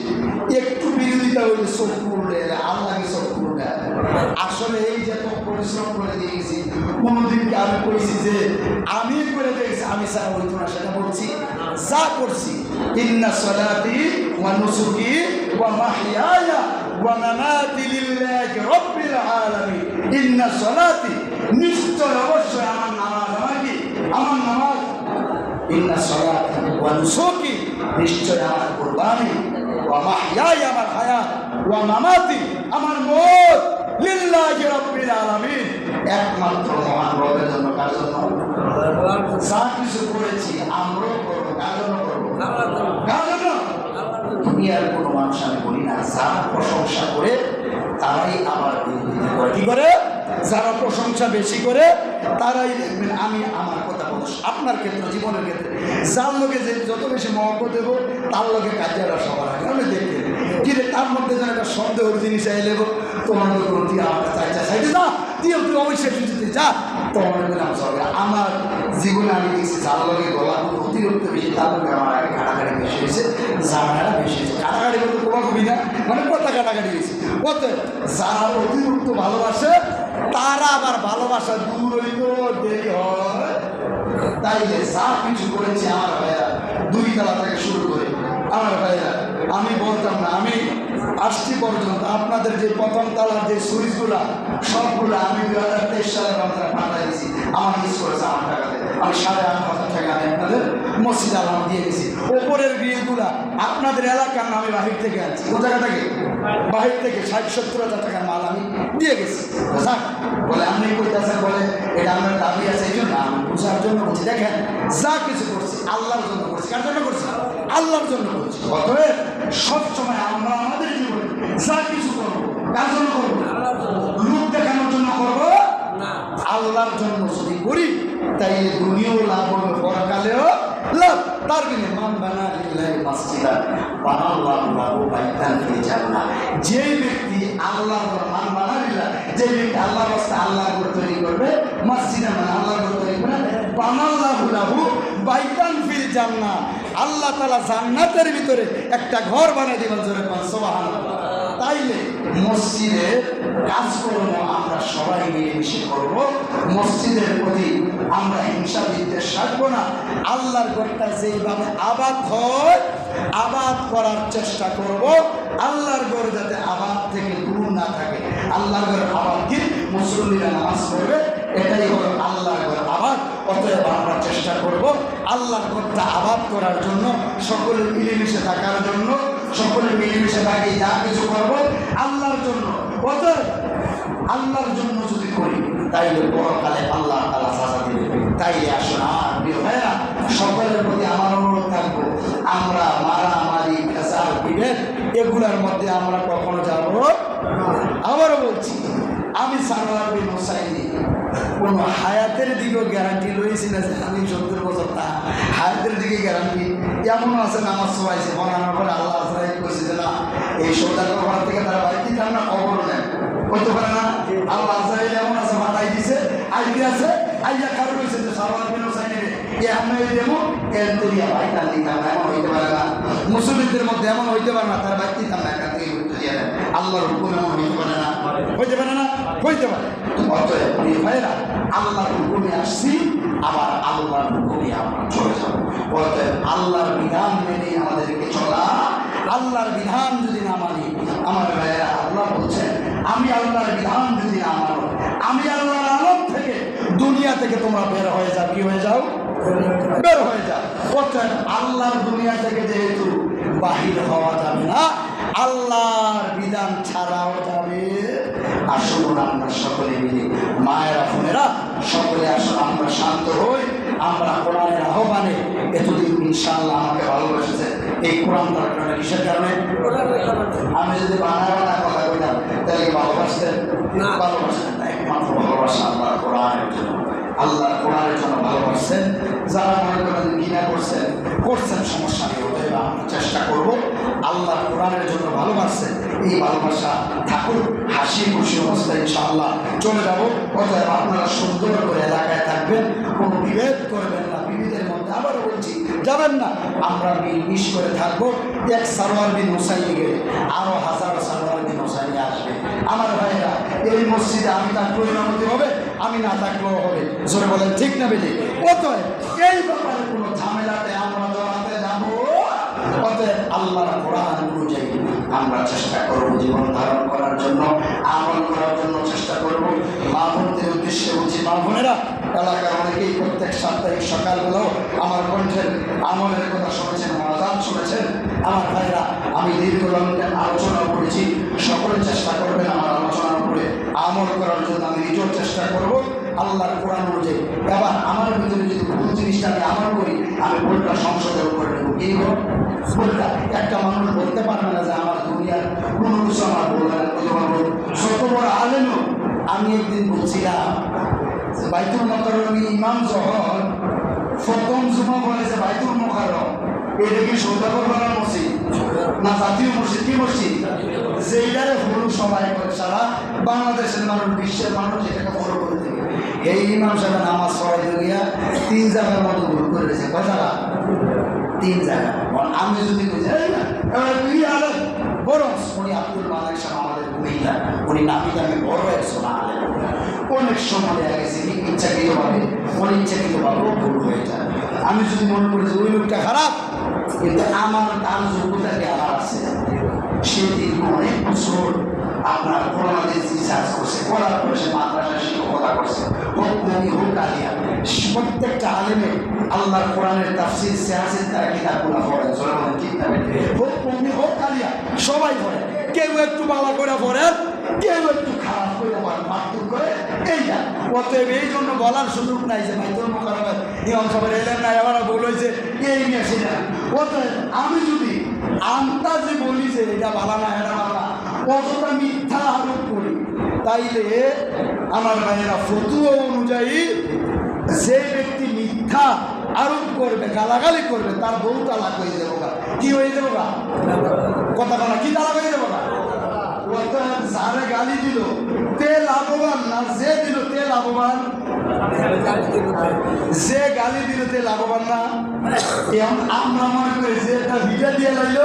একটু বিরোধিতা হইলে চোখ পুরলে, আল্লাহকে চোখ পুরলে। আসলে এই যে এত পরিশ্রম করে দিয়েছি, কোনোদিনকে আমি কইছি যে আমি করে দিয়েছি, আমি সারা হইতো না, সেটা বলছি? যা করছি, ইন্না সলাতি ওয়া নুসুকি ওয়া মাহইয়ায়া ওয়া মামাতি লিল্লাহি রাব্বিল আলামিন। ইন্না সলাতি, নিশ্চয় অবশ্যই আমার নামাজ, আমার কি? আমার নামাজ। ইন্না সলাতি ওয়া নুসুকি, নিশ্চয় আমার কুরবানি, ওয়া মাহইয়ায়া, আমার হায়াত, ওয়া মামাতি, আমার মওত, লিল্লাহি রাব্বিল আলামিন, একমাত্র মহান রবের জন্য। কার জন্য? যা কিছু করেছি আমরাও করবো, কার জন্য করবো? কার জন্য? দুনিয়ার কোনো মানুষ আমি বলি না, যারা প্রশংসা করে তারাই আবার বিরোধিতা করে। কি করে? যারা প্রশংসা বেশি করে তারাই দেখবেন আমি আমার কথা বলছি। আপনার ক্ষেত্রে, জীবনের ক্ষেত্রে, যার লোকে যে যত বেশি মহব্বত দেবো, তার লোকে কাজেরা সবার আগে আমি দেখবেন কি রে, তার মধ্যে যেন একটা সন্দেহের জিনিস আই লেব, তোমার তুই আমাকে চাইতে যা, তুই অবশ্যই কিছুতে যা, তোমার বললাম সবে। আমার জীবনে আমি দেখছি যার লোকে গলা অতিরিক্ত বেশি, তার লোকে আমার আগে কাটাকাটি বেশি হয়েছে, ঝামেলা বেশি হয়েছে। কাটাকাটি বলতে তোমার কবি না, মানে কথা কাটাকাটি হয়েছে। কত যারা অতিরিক্ত ভালোবাসে, তারা আবার ভালোবাসা দূর হইতেও দেরি হয়। তাইলে যা কিছু করেছি আমার ভাইয়া, 2 তলা থেকে শুরু করে, আমার ভাইয়া আমি বলতাম না, আমি আসছি পর্যন্ত আপনাদের যে প্রথম তলার যে সুইচগুলা সবগুলো আমি 2023 সালে পাঠা দিয়েছি। আমার মিস করেছে আমার টাকাতে, আমি 8,500 টাকা আমি আপনাদের মসজিদ আলাম দিয়ে গেছি। ওপরের গ্রিলগুলা আপনাদের এলাকার নামে বাহির থেকে আনছি। কোন জায়গা থেকে? বাহির থেকে 60-70 হাজার টাকার মাল আমি দিয়ে গেছি। বলে আপনি কইতেছেন, বলে এটা আমার দাবি আছে, এই জন্য আমি বুঝার জন্য বলছি। দেখেন, যা কিছু করছি আল্লাহর জন্য করছি। কার জন্য করছি? আল্লাহর জন্য করছি। অতএব সবসময় আমরা আমাদের জীবনে যা কিছু করবো, কার জন্য করবো? লোক দেখানোর জন্য করবো না, আল্লাহ আল্লাহর জন্য যদি করি তাইলে দুনিয়াও লাভ হবে, পরকালেও লাভ। তার বিনে মান বানা লিল্লাহি মাসজিদান বানাল্লাহু লাহু বাইতান ফিল জান্নাহ। যে ব্যক্তি আল্লাহর ঘর মান বানা লিল্লাহ, যে ব্যক্তি আল্লাহর রাস্তায় আল্লাহর ঘর তৈরি করবে, মসজিদে মানে আল্লাহর ঘর তৈরি করে, বানাল্লাহু লাহু বাইতান ফিল জান্নাহ, আল্লাহ তাআলা জান্নাতের ভিতরে একটা ঘর বানিয়ে দিবেন। জোরে বলেন সুবহানাল্লাহ। তাইলে মসজিদের কাজকর্ম আমরা সবাই মিলেমিশে করব। মসজিদের প্রতি আমরা হিংসা বিদ্বেষ রাখবো না। আল্লাহর ঘরটা যেইভাবে আবাদ হয় আবাদ করার চেষ্টা করব। আল্লাহর ঘর যাতে আবাদ থেকে দূর না থাকে। আল্লাহর ঘর আবাদ কি? মুসল্লিরা নামাজ পড়বে, এটাই হলো আল্লাহর ঘর আবাদ। অতএব আমরা চেষ্টা করব আল্লাহর ঘরটা আবাদ করার জন্য, সকলে মিলেমিশে থাকার জন্য, সকলে মিলেমিশে থাকি, যা কিছু করব আল্লাহর জন্য। অতএব আল্লাহর জন্য যদি করি তাইলে পরকালে আল্লাহ তাআলা সাজা দিবে। তাইলে আসুন আমার প্রিয় ভাইরা, সকলের প্রতি আমার অনুরোধ থাকবো, আমরা মারামারি ফেসাদ বিভেদ এগুলোর মধ্যে আমরা কখনো যাব। আবারও বলছি, আমি সারওয়ার বিন হুসাইনি কোনো হায়াতের দিকেও গ্যারান্টি রয়েছি না যে আমি 70 বছর, তা হায়াতের দিকে গ্যারান্টি এমনও আছে। নামাজ পড়াইছে মরানোর পরে আল্লাহ আজরাইল কইছে যে না, এই সৌদাগর ঘর থেকে তারা বাইতে চান না, খবর নেন, করতে পারে না। আল্লাহ আজরাইল এমন আছে, মাথায় দিছে, আইতে আছে, আইয়া কারো রয়েছে যে সারওয়ার বিন হুসাইনি রে এ আমি দেবো, এর তরিয়া ভাই তার দিকে আমরা এমন হইতে পারে না। মুসলিমদের মধ্যে এমন হইতে পারে না, তারা বাইতে চান না, এখান থেকে ঘুরতে দিয়ে দেন। আল্লাহর হুকুম এমন হইতে পারে না, হইতে পারে না, হইতে পারে। অতএব প্রিয় ভাইরা, আল্লাহর হুকুমে আসছি, আবার আল্লাহর হুকুমে আমরা চলে যাব। অতএব আল্লাহর বিধান মেনে আমাদেরকে চলা। আল্লাহর বিধান যদি না মানি, আমার ভাইয়েরা, আল্লাহ বলছেন আমি আল্লাহর বিধান যদি না মানো, আমি আল্লাহর আলোক থেকে, দুনিয়া থেকে তোমরা বের হয়ে যাও। কি হয়ে যাও? বের হয়ে যাও। অতএব আল্লাহর দুনিয়া থেকে যেহেতু বাহির হওয়া যাবে না, আল্লাহর বিধান ছাড়াও যাবে। আসুন আমরা সকলে মিলে, মায়েরা বোনেরা সকলে আসুন আমরা শান্ত হই। আমরা কোরআনের আহ্বানে এতদিন ইনশাআল্লাহ আমাকে ভালোবেসেছে এই কোরআন তার কারণে, কিসের কারণে? আমি যদি বানায় কথা কইতাম তাহলে ভালোবাসতেন না? ভালোবাসতেন না, একমাত্র ভালোবাসা আল্লাহ কোরআনের জন্য। আল্লাহ কোরআনের জন্য ভালোবাসছেন। যারা মনে করেন ঘৃণা করছেন সমস্যা নেই। অতএব আমরা চেষ্টা করব আল্লাহ কোরআনের জন্য ভালোবাসছেন, এই ভালোবাসা থাকুক, হাসি খুশি অবস্থায় ইনশাআল্লাহ চলে যাব। অতএব আপনারা সুন্দর করে এলাকায় থাকবেন, কোনো বিভেদ করবেন না, বিভেদের মধ্যে আবারও বলছি যাবেন না। আমরা মিলমিশ করে থাকবো। এক সারওয়ার বিন হুসাইনি গেলে আরও হাজারো সারওয়ার বিন হুসাইনি আসবে। আমার ভাইয়েরা, এই মসজিদে আমি থাকলেও ইমামতি হবে, আমি না থাকলেও হবে। জোরে বলেন ঠিক না বেশি? অতএব এই ব্যাপারে কোনো ঝামেলাতে আমরা জড়াতে যাব। অতএব আল্লাহর কোরআন অনুযায়ী আমরা চেষ্টা করব জীবন ধারণ করার জন্য, আমল করার জন্য চেষ্টা করব। মা বোনদের উদ্দেশ্যে বলছি, মা বোনেরা, এলাকার অনেকেই প্রত্যেক সাপ্তাহিক সকালবেলাও আমার কণ্ঠের আমলের কথা শুনেছেন, আযান শুনেছেন। আমার ভাইরা, আমি দীর্ঘ লম্বা আলোচনা করেছি, সকলে চেষ্টা করবেন আমার আলোচনার উপরে আমল করার জন্য। আমি নিজেও চেষ্টা করব আল্লাহর কোরআন অনুযায়ী। এবার আমার ভিতরে যদি ভুল জিনিসটা আমি আমল করি, আমি ভুলটা সংসদের উপরে নেব। কি ভুলটা? একটা মানুষ বলতে পারবে না যে আমার দুনিয়ার কোনো কিছু আমার বলবেন, যত বড় আলেমও। আমি একদিন বলছিলাম বাইতুল মুকাররমে ইমাম জহর প্রথম জুমা বলে যে বাইতুল মুকাররম, এটা কি সৌদাগর বানার মসজিদ না জাতীয় মসজিদ? কি মসজিদ? যেইটারে ফলো সবাই করে, সারা বাংলাদেশের মানুষ, বিশ্বের মানুষ এটাকে ফলো করে থাকে। এই ইমাম সাহেব নামাজ পড়াইতে গিয়া 3 জায়গার মতো ভুল করে দিয়েছে। কয় জায়গা? 3 জায়গা। আমি যদি বুঝি তুই আলেম, বরং উনি আব্দুল মালিক সাহেব আমাদের মহিলা, উনি নামি দামি বড় একজন আলেম। অনেক সময় দেখা গেছে ইচ্ছাকৃতভাবে, অনিচ্ছাকৃতভাবেও ভুল হয়ে যায়। আমি যদি মনে করি যে ওই লোকটা খারাপ, কিন্তু আমার তার যোগ্যতা কি আমার আছে, সে দীর্ঘ অনেক বছর আপনার কোরআনের রিসার্চ করছে, করার পরে সে মাদ্রাসা শিক্ষকতা করছে, হোক নবী হোক আলিয়া, প্রত্যেকটা আলেমে আল্লাহর কোরআনের তাফসীর সিয়াসির তারা কিতাবগুলো পড়েন। ঠিক না? হোক নবী হোক আলিয়া, সবাই পড়ে। কেউ একটু ভালো করে পড়েন, কেউ একটু খারাপ করে মারতুক করে, এইটা। অতএব এই জন্য বলার সুযোগ নাই যে বাইতুল মুকাররমের ইমাম সাহেব এলেন না, এবার ভুল হয়েছে, এই নিয়ে সেটা। অতএব আমি যদি আন্দাজে বলি যে এটা ভালো না, এটা ভালো না, অতটা মিথ্যা আরোপ করি, তাইলে আমার ভাইয়েরা ফতুয়া অনুযায়ী যে ব্যক্তি মিথ্যা আরোপ করবে, গালাগালি করবে, তার বউ তালাক হয়ে যাবো। কি হয়ে যাবো? কথা বলা কি তালাক হয়ে যাবো? যারে গালি দিল তে লাভবান না যে দিল তে লাভবান? যে গালি দিল তে লাভবান না? আমরা মনে করি যে একটা ভিডিও দিয়ে লাইল,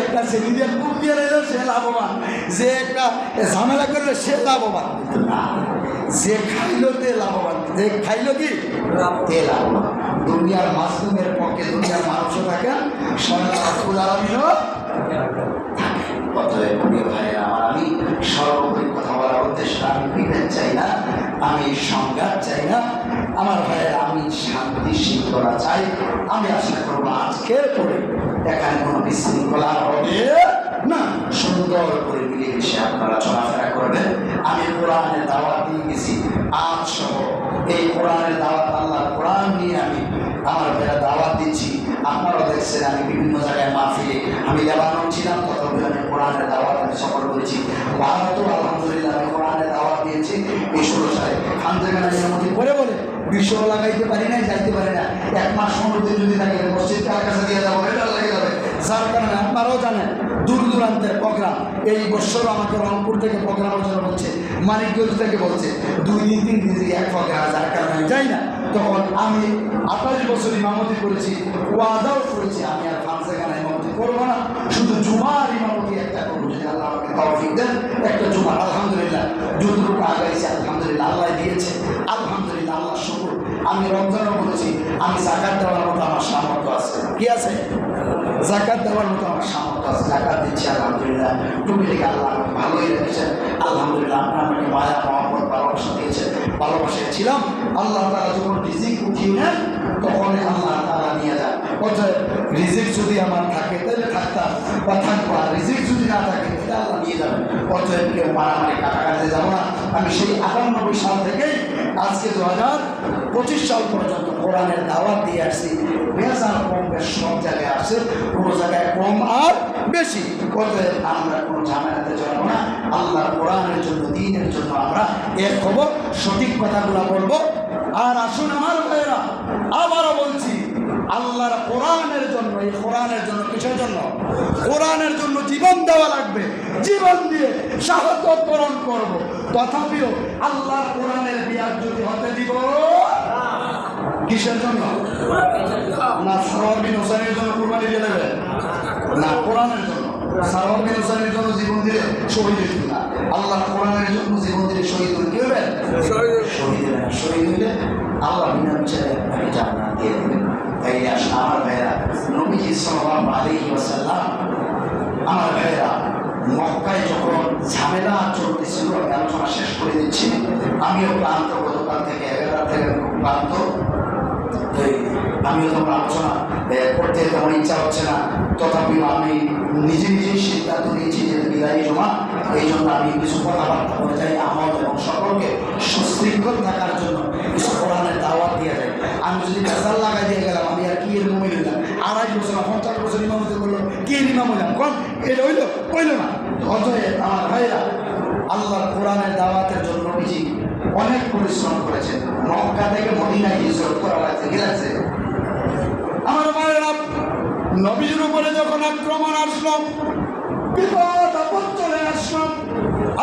একটা ছেলে দিয়ে কুপ দিয়ে লাইল, সে লাভবান। যে একটা ঝামেলা করলো সে লাভবান না, যে খাইলো তে লাভবান। যে খাইলো কি তে লাভবান। দুনিয়ার মাসলুমের পক্ষে দুনিয়ার মানুষও থাকেন, স্বয়ং রব্বুল আলামিনও আমি সর্বোপরি কথা বলার উদ্দেশ্য আমি বিভেদ চাই না, আমি সংঘাত চাই না আমার ভাইয়ের, আমি শান্তি শৃঙ্খলা চাই। আমি আশা করবো আজকের পরে এখানে কোনো বিশৃঙ্খলা হবে না, সুন্দর করে মিলেমিশে আপনারা চলাফেরা করবেন। আমি কোরআনের দাওয়াত দিয়ে গেছি আজ সহ, এই কোরআনের দাওয়াত আল্লাহ কোরআন নিয়ে আমি আমার ভাইয়েরা দাওয়াত দিচ্ছি। আপনারাও দেখছেন আমি বিভিন্ন জায়গায় মাহফিলে, আমি লেবানন ছিলাম, তথাপি আমি কোরআনের দাওয়াত আমি সফল করেছি। ভারতও আলহামদুলিল্লাহ আমি কোরআনের দাওয়াত দিয়েছি। এই 16 সালে খানজাগানা নিয়ামতি করে বলে বিশ্ব লাগাইতে পারি না, যাইতে পারি না। 1 মাস 15 দিন যদি থাকে মসজিদ কার কাছে দিয়ে যাবো, এটা লেগে যাবে। যার কারণে আপনারাও জানেন দূর দূরান্তের প্রোগ্রাম, এই বছর আমাকে রংপুর থেকে প্রোগ্রামের জন্য বলছে, মানিকগঞ্জ থেকে বলছে 2 দিন 3 দিন এক প্রোগ্রাম, যার কারণে আমি যাই না। তখন আমি 28 বছর ইমামতি করেছি, ওয়াদাও করেছি আমি আর খানজাগানা ইমামতি করবো না, শুধু জুমার ইমামতি একটা করবো, যদি আল্লাহ আমাকে তৌফিক দেন একটা জুমার। আলহামদুলিল্লাহ যতটুকু আগাইছে আলহামদুলিল্লাহ আল্লাহ দিয়েছে, আলহামদুলিল্লাহ আল্লাহ শুকর। আমি রমজানও বলেছি আমি যাকাত দেওয়ার মতো আমার সামর্থ্য আছে। কি আছে? যাকাত দেওয়ার মতো আমার সামর্থ্য আছে, যাকাত দিচ্ছি আলহামদুলিল্লাহ। টুপি থেকে আল্লাহ আমাকে ভালোই রেখেছেন আলহামদুলিল্লাহ। আপনার আমাকে মায়া মহব্বত ভালোবাসা দিয়েছেন, ভালোবাসায় ছিলাম। আল্লাহ তাআলা যখন রিজিক উঠিয়ে নেন তখন আল্লাহ তাআলা নিয়ে যান। অর্থাৎ রিজিক যদি আমার থাকে তাহলে থাকতাম বা থাকবো, আর রিজিক যদি না থাকে তাহলে আল্লাহ নিয়ে যাবেন। অর্থাৎ কেউ মারামারি কাটাকাটিতে যাবো না। আমি সেই 98 সাল থেকেই আজকে 2025 সাল পর্যন্ত কোরআনের দাওয়াত দিয়ে আসছি। বেজার কম বেশ সব জায়গায় আসছে, কোনো জায়গায় কম আর বেশি। অতএব আমরা কোনো ঝামেলাতে জড়াবো না। আল্লাহ কোরআনের জন্য, দ্বীনের জন্য আমরা এর খবর সঠিক কথাগুলো বলবো। আর আসুন আমার ভাইয়েরা, আবারও বলছি আল্লাহর কোরআনের জন্য, এই কোরআনের জন্য, কিসের জন্য? কোরআনের জন্য জীবন দেওয়া লাগবে। জীবন দিয়ে শাহাদাত বরণ করব। তথাপিও আল্লাহর কোরআনের বিয়ার যদি হতে দিব কিসের জন্য? না সারওয়ার বিন হোসেনের জন্য কুরবানি দিয়ে দেবে না, কোরআনের জন্য। সারওয়ার বিন হোসেনের জন্য জীবন দিলে শহীদ হইত না, আল্লাহর কোরআনের জন্য জীবন দিলে শহীদ হইল। কি হবে? শহীদ হবে। শহীদ হইলে আল্লাহ বিনা বিচারে আপনাকে জান্নাত দিয়ে দেবেন। তাই আসলে আমার ভাইয়েরা, নবীজি সাল্লাল্লাহু আলাইহি ওয়াসাল্লাম, আমার ভাইয়েরা মক্কায় যখন ঝামেলা চলতেছিল, আমি আলোচনা শেষ করে দিচ্ছি। আমিও ক্লান্ত, গতকাল থেকে 11 রাত থেকে খুব ক্লান্ত। আমিও তোমার আলোচনা করতে তেমন ইচ্ছা হচ্ছে না, তথাপিও আমি নিজেই সিদ্ধান্ত নিয়েছি যে বিদায়ী জমা, এই জন্য আমি কিছু কথাবার্তা বলে যাই আমল এবং সকলকে সুশৃঙ্খল থাকার জন্য কিছু কোরআনের দাওয়াত দিয়ে যায়। আমি যদি কাজাল লাগাই দিয়ে গেলাম, আমি আর কি এর মুমিন হইলাম? 2.5 বছর 50 বছর ইমামতি করলো, কি ইমাম হইলাম? কোন এটা হইল না। অতএব আমার ভাইরা, আল্লাহর কোরআনের দাওয়াতের জন্য নবীজি অনেক পরিশ্রম করেছেন। মক্কা থেকে মদিনায় হিজরত করা লাগছে, কি লাগছে? আমার ভাইরা, নবীর উপরে যখন আক্রমণ আসলো, বিপদ আপদ চলে আসলো,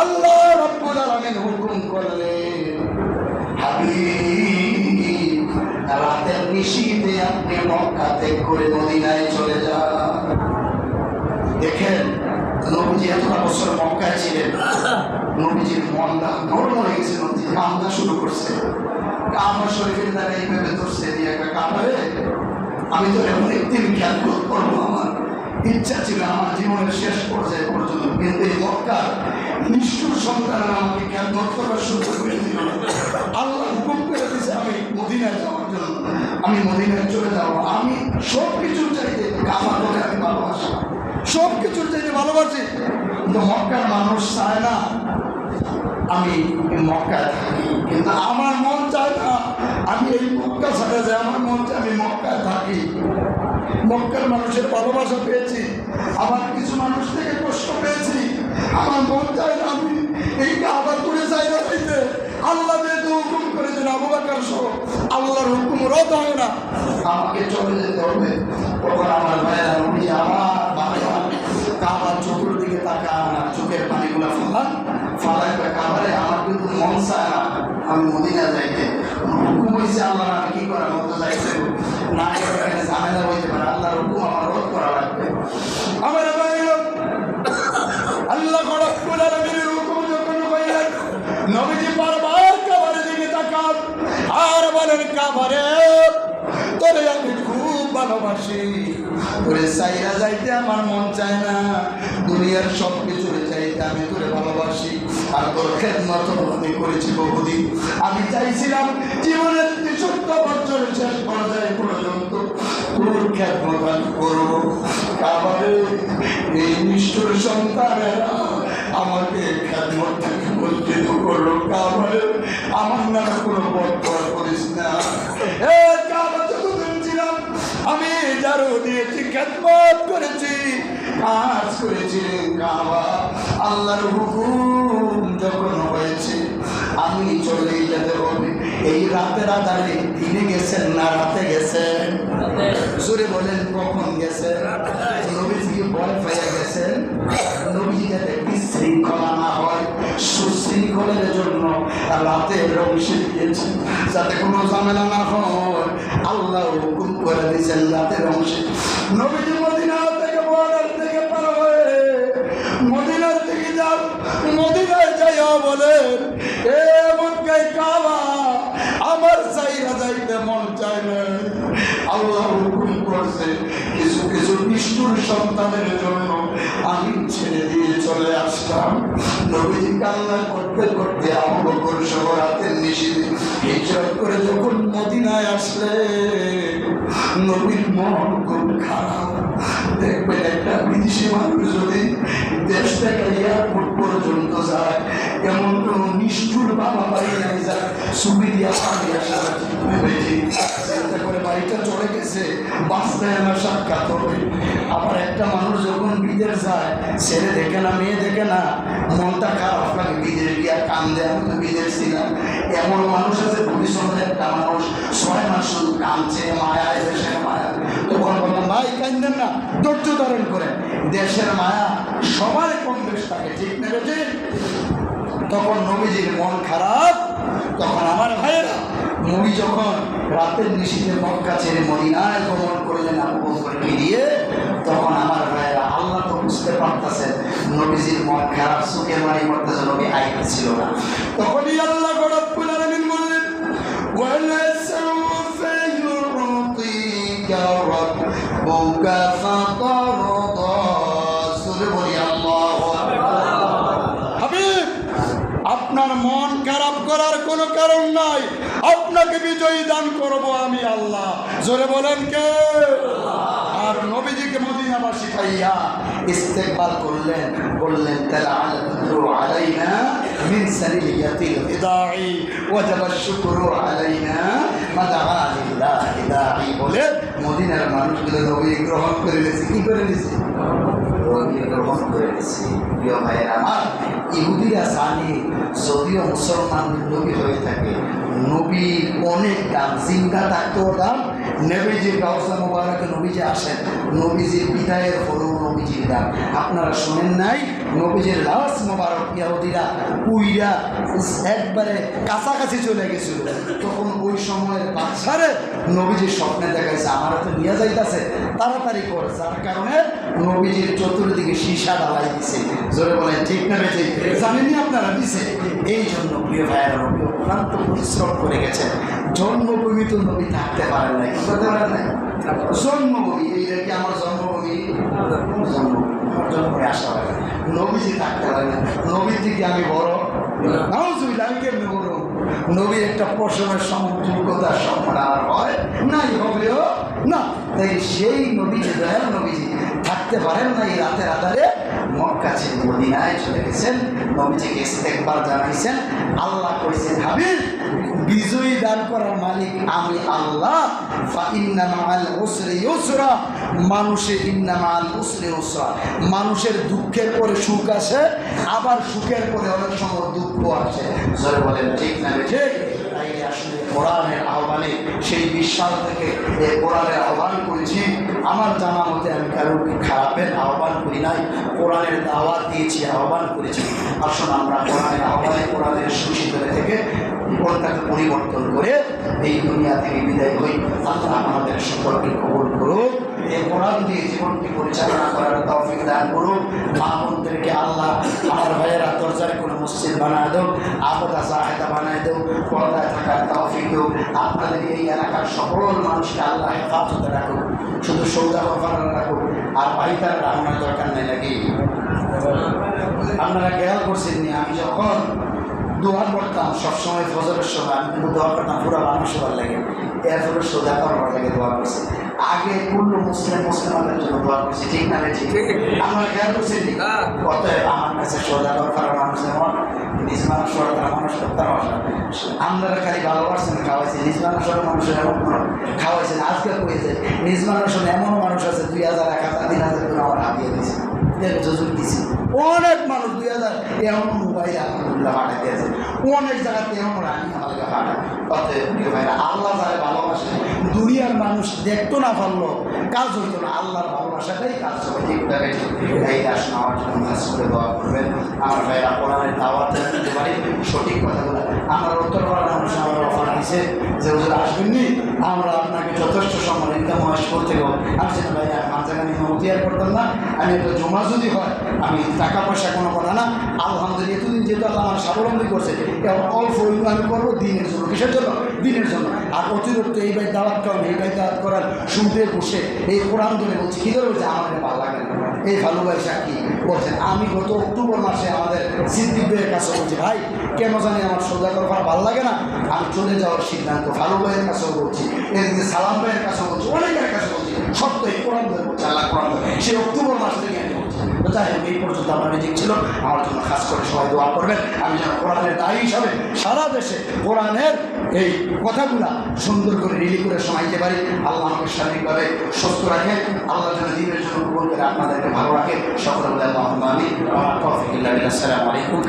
আল্লাহ রাব্বুল আলামিন হুকুম করলেন, হাবিব রাতের নিশীথে আপনি মক্কা ত্যাগ করে মদিনায় চলে যান। দেখেন নবীজি এতটা বছর মক্কায় ছিলেন, নবীজির মনটা নরম হয়ে গেছে, নবীজি কান্না শুরু করছে। কাবা শরীফের দ্বারা এইভাবে ধরছে দিয়ে একটা কাবারে, আমি তো অনেকদিন খেয়াল করবো, আমার ইচ্ছা ছিল আমার জীবনের শেষ পর্যায়ে পর্যন্ত, কিন্তু এই মক্কার নিষ্ঠুর সন্তানরা আমাকে খেয়াল করার সুযোগ করে দিল। আল্লাহ হুকুম করে দিয়েছে আমি মদিনায় যাওয়ার জন্য, আমি মদিনায় চলে যাবো। আমি সব কিছুর চাইতে কাবাকে আমি ভালোবাসি, সব কিছুর চাইতে ভালোবাসি, কিন্তু মক্কার মানুষ চায় না আমি মক্কায় থাকি, কিন্তু আমার মন চায় না আমি এই মক্কা ছেড়ে যাই। আমার মন চায় আমি মক্কায় থাকি। মক্কার মানুষের ভালোবাসা পেয়েছি, আবার কিছু মানুষ থেকে কষ্ট পেয়েছি। আমার মন চায় না আমি এই কাবা করে জায়গা হইতে আল্লাহ যেহেতু হুকুম করেছেন আবু বকর সহ আল্লাহর হুকুম রদ হয় না, আমাকে চলে যেতে হবে। তখন আমার ভাইয়েরা নবী আমার বাবা কাবার চতুর্দিকে তাকান আর চোখের পানিগুলো ফালাই কাবারে আমার কিন্তু মন চায় না আমি মদিনা যাইতে। হুকুম হয়েছে আল্লাহ, আমি কি করার মতো যাইতে না, এখানে ঝামেলা হইতে পারে, আল্লাহর হুকুম আমার রদ করা লাগবে। আমার ভাইয়েরা আল্লাহ রব্বুল আলামিনের হুকুম যখন হইলেন নবীজি বারবার কাবারের দিকে তাকান আর বলেন কাবারে তোরে আমি খুব ভালোবাসি, তোরে চাইরা যাইতে আমার মন চায় না, দুনিয়ার সব কিছুর চাইতে আমি তোরে ভালোবাসি আর তোর খেদমত আমি করেছি বহুদিন। আমি চাইছিলাম জীবনের 73 বছর শেষ পর্যায়ে পর্যন্ত তোর খেদমত আমি করবো। কাবারে এই নিষ্ঠুর সন্তানেরা আমাকে খেদমত থেকে বঞ্চিত করলো। কাবারে আমার নামে কোনো বদয়া করিস না। কাবা যতদিন ছিলাম আমি যারও দিয়েছি, খেদমত করেছি, কাজ করেছি। কাবা আল্লাহর হুকুম যখন হয়েছে আমি চলে যেতে হবে। এই রাতের আধারে দিনে গেছেন না রাতে গেছেন? জোরে বলেন কখন গেছেন? নবীজিকে ভয় পেয়ে গেছেন। নবীজি যাতে বিশৃঙ্খলা না হয় সুশৃঙ্খলের জন্য রাতের অংশে দিয়েছেন, যাতে কোনো ঝামেলা না হয় আল্লাহ হুকুম করে দিয়েছেন রাতের অংশে। নবীজি মদিনা থেকে বর্ডার থেকে পার হয়ে মদিনার দিকে যান, মদিনায় যাইয়া বলেন এ মক্কায় কাবা আমার চাইরা যাইতে মন চায় না। আল্লাহ হুকুম করছে কিছু কিছু নিষ্ঠুর সন্তানের জন্য আমি ছেড়ে দিয়ে চলে আসলাম। নবীজি কান্না করতে করতে আবু বকর সহ রাতের নিশিতে হিজরত করে যখন মদিনায় আসলে নবীর মন খুব খারাপ। দেখবেন একটা বিদেশি মানুষ যদি দেশ থেকে এয়ারপোর্ট পর্যন্ত যায় এমন কোন নিষ্ঠুর বাবা বাড়ি নাই যায় ছবি দিয়া পানি আসা চিন্তা করে বাড়িটা চলে গেছে বাঁচতে আমার সাক্ষাৎ হবে। আবার একটা মানুষ যখন বিদেশ যায় ছেলে দেখে না মেয়ে দেখে না মনটা খারাপ লাগে, বিদেশ গিয়া কান্দে। আমি তো বিদেশ ছিলাম, এমন মানুষ আছে ভবিষ্যতে একটা মানুষ 6 মাস শুধু কাঁদছে মায়ায় দেশের মায়া। তখন বললাম ভাই কান্দেন না, ধৈর্য ধারণ করেন, দেশের মায়া সবার কম বেশ থাকে, ঠিক না বেশি? তখন নবীজির মন খারাপ। তখন আমার ভাইয়েরা নবী যখন রাতের নিশীথে মক্কা ছেড়ে মদিনায় গমন করলেন আবু বকর ফিরিয়ে, তখন আমার ভাইয়েরা আল্লাহ তো বুঝতে পারতেছেন নবীজির মন খারাপ, চোখের বাড়ি করতেছে, নবী আইতেছিল না। তখনই আল্লাহ রব্বুল আলামিন বললেন ওয়ালা সাউফা ইউতিকা রাব্বুকা ফাতারদা। সুরে বলি আল্লাহু আকবার। হাবিব আপনার মন খারাপ করার কোনো কারণ নাই, আপনাকে বিজয়ী দান করব আমি আল্লাহ। জোরে বলেন কে? আর নবীজিকে মদিনাবাসী পাইয়া ইস্তেকবাল করলেন, বললেন তাআলা আলাইনা মিন সারিয়াতিল ইদাই ওয়াজাবা শুকরু আলাইনা মাদআ লিল্লাহি দাঈ। বলে মদিনার মানুষগুলো নবী গ্রহণ করে নিয়েছে। কি করে নিয়েছে? গ্রহণ করে নিয়েছে। প্রিয় ভাইয়েরা আমার, ইহুদিরা জানে যদিও মুসলমান নবী হয়ে থাকে নবীর অনেক দাম, জিন্দা থাকতেও দাম। নবীজির গাউসা মোবারকে নবীজি আসেন, নবীজির বিদায়ের হলেও নবীজির দাম। আপনারা শোনেন নাই নবীজির লাশ মোবারক ইহুদিরা উইরা একবারে কাছাকাছি চলে গেছিল। তখন ওই সময়ের বাচ্চারে নবীজির স্বপ্নে দেখাইছে আমার তো নিয়ে যাইতেছে, তাড়াতাড়ি কর, যার কারণে নবীজির চতুর্দিকে সীসা ঢালাই দিছে। জোরে বলেন ঠিক না বেঁচে? জানেননি আপনারা দিছে। এই জন্য প্রিয় ভাইয়েরা নবী অক্লান্ত পরিশ্রম করে গেছেন। জন্মভূমি তো নবী থাকতে পারেন নাই, কি করতে পারেন নাই? জন্মভূমি এইটা কি আমার জন্মভূমি? জন্মভূমি আমার জন্মে আসা হয় নবীজি থাকতে পারে না। নবীর থেকে আমি বড় নাউজুবিল্লাহ, আমি কেমনি বড়? নবীর একটা প্রশ্নের যোগ্যতার সম্মান আমার হয় নাই, হবেও না। তাই সেই নবীজি দয়াল নবীজি থাকতে পারেন না এই রাতের আধারে মক্কা ছেড়ে মদিনায় চলে গেছেন। নবীজিকে ইস্তেকবার জানাইছেন। আল্লাহ কইছেন হাবিব বিজয়ী দান করার মালিক আমি আল্লাহ। ফা ইন্না মাআল উসরি ইউসরা, মানুষের ইন্নামাল উসরি উসরা, মানুষের দুঃখের পরে সুখ আসে, আবার সুখের পরে অনেক সময় দুঃখ আসে। জোরে বলেন ঠিক না ঠিক? তাই আসলে কোরআনের আহ্বানে সেই বিশ্বাস থেকে কোরআনের আহ্বান করেছি। আমার জানা মতে আমি কারো খারাপের আহ্বান করি নাই, কোরআনের দাওয়াত দিয়েছি, আহ্বান করেছি। আসুন আমরা কোরআনের আহ্বানে, কোরআনের সুশীতলে থেকে জীবনটাকে পরিবর্তন করে এই দুনিয়া থেকে বিদায় হই। আল্লাহ আমাদের সকলকে কবুল করুক, এই কোরআন দিয়ে জীবনকে পরিচালনা করার তৌফিক দান করুক। মা বোনদেরকে আল্লাহ, আমার ভাইয়েরা দরজার কোনো মসজিদ বানায় দেও, আবদা জাহেদা বানায় দেও, পর্দায় থাকার তৌফিক দেও। আপনাদের এই এলাকার সকল মানুষকে আল্লাহ হেফাজতে রাখুক, শুধু সৌদা করার রাখুক। আর ভাইতার রান্নার দরকার নেই নাকি? আপনারা খেয়াল করছেন নি, আমি যখন দোয়া করতাম সবসময় ফজরের সময়, আমি কিন্তু দোয়া করতাম পুরো মানুষ হওয়ার লাগে, এরপরে সোজা করার লাগে দোয়া করছে। আগে পূর্ণ মুসলিমদের জন্য দোয়া করছি, ঠিক না ঠিক? আমরা খেয়াল করছি অতএব আমার কাছে সোজা করার মানুষ যেমন নিজ মানুষ সরকার মানুষ করতাম। আপনারা খালি ভালোবাসছেন, খাওয়াইছে নিজ মানুষের মানুষের এমন খাওয়াইছেন। আজকে কয়েছে নিজ মানুষের এমন মানুষ আছে 2000, 1000, 3000 করে আমার হাতিয়ে দিয়েছে, জজুর দিছি। অনেক মানুষ 2000 এমন মোবাইল আলহামদুলিল্লাহ পাঠাই দিয়েছে, অনেক জায়গাতে এমন রানি আমাদেরকে পাঠায়। অতএব ভাইরা, আল্লাহ যারা ভালোবাসে, দুনিয়ার মানুষ দেখতো না পারলো, কাজ হইতো না, আল্লাহর ভালোবাসাটাই কাজ হবে। ঠিক এই আসুন আমার জন্য কাজ করে দোয়া করবেন। আমার ভাইরা কোরআনের দাওয়াত দিতে পারি, সঠিক কথাগুলো আমার উত্তর করার মানুষ আমার অফার দিছে যে হুজুর আসবেননি, আমরা আপনাকে যথেষ্ট সম্মান ইনকাম করতে গেব। আমি সেটা ভাই আমার জায়গা নিয়ে মতিয়ার করতাম না, আমি একটা জমা যদি হয়, আমি টাকা পয়সা কোনো কথা না, আলহামদুলিল্লাহ এতদিন যেহেতু আল্লাহ আমার স্বাবলম্বী করছে, এবং অল্প আমি করবো দিনের জন্য। কিসের জন্য? দিনের জন্য। আর অতিরিক্ত এই ভাই দাওয়াত করেন, এই ভাই দাওয়াত করার শুনতে বসে এই কোরআন ধরে বলছি, কী ধরে বলছে আমাদের ভালো লাগে না। এই ভালোবাসা সাক্ষী বলছেন, আমি গত অক্টোবর মাসে আমাদের সিদ্দিক ভাইয়ের কাছে বলছি, ভাই কেন জানি আমার সোজা করা ভালো লাগে না, আমি চলে যাওয়ার সিদ্ধান্ত। ভালো ভাইয়ের কাছেও বলছি, এদিকে সালাম ভাইয়ের কাছেও বলছি, অনেকের কাছে বলছি, সত্য এই কোরআন ধরে বলছি, আল্লাহ কোরআন ধরে সেই অক্টোবর মাস থেকে আমি বলছি। যাই হোক, এই পর্যন্ত আমার রিজিক ছিল, আমার জন্য খাস করে সবাই দোয়া করবেন। আমি যেন কোরআনের দায়ী হিসাবে সারা দেশে কোরআনের এই কথাগুলা সুন্দর করে রিলি করে শোনাইতে পারি। আল্লাহ আমাকে শারীরিকভাবে সুস্থ রাখে, আল্লাহ যেন দিনের জন্য কবুল করে আপনাদেরকে ভালো রাখে। সকলে বলে আল্লাহুম্মা আমিন। আসসালামু আলাইকুম।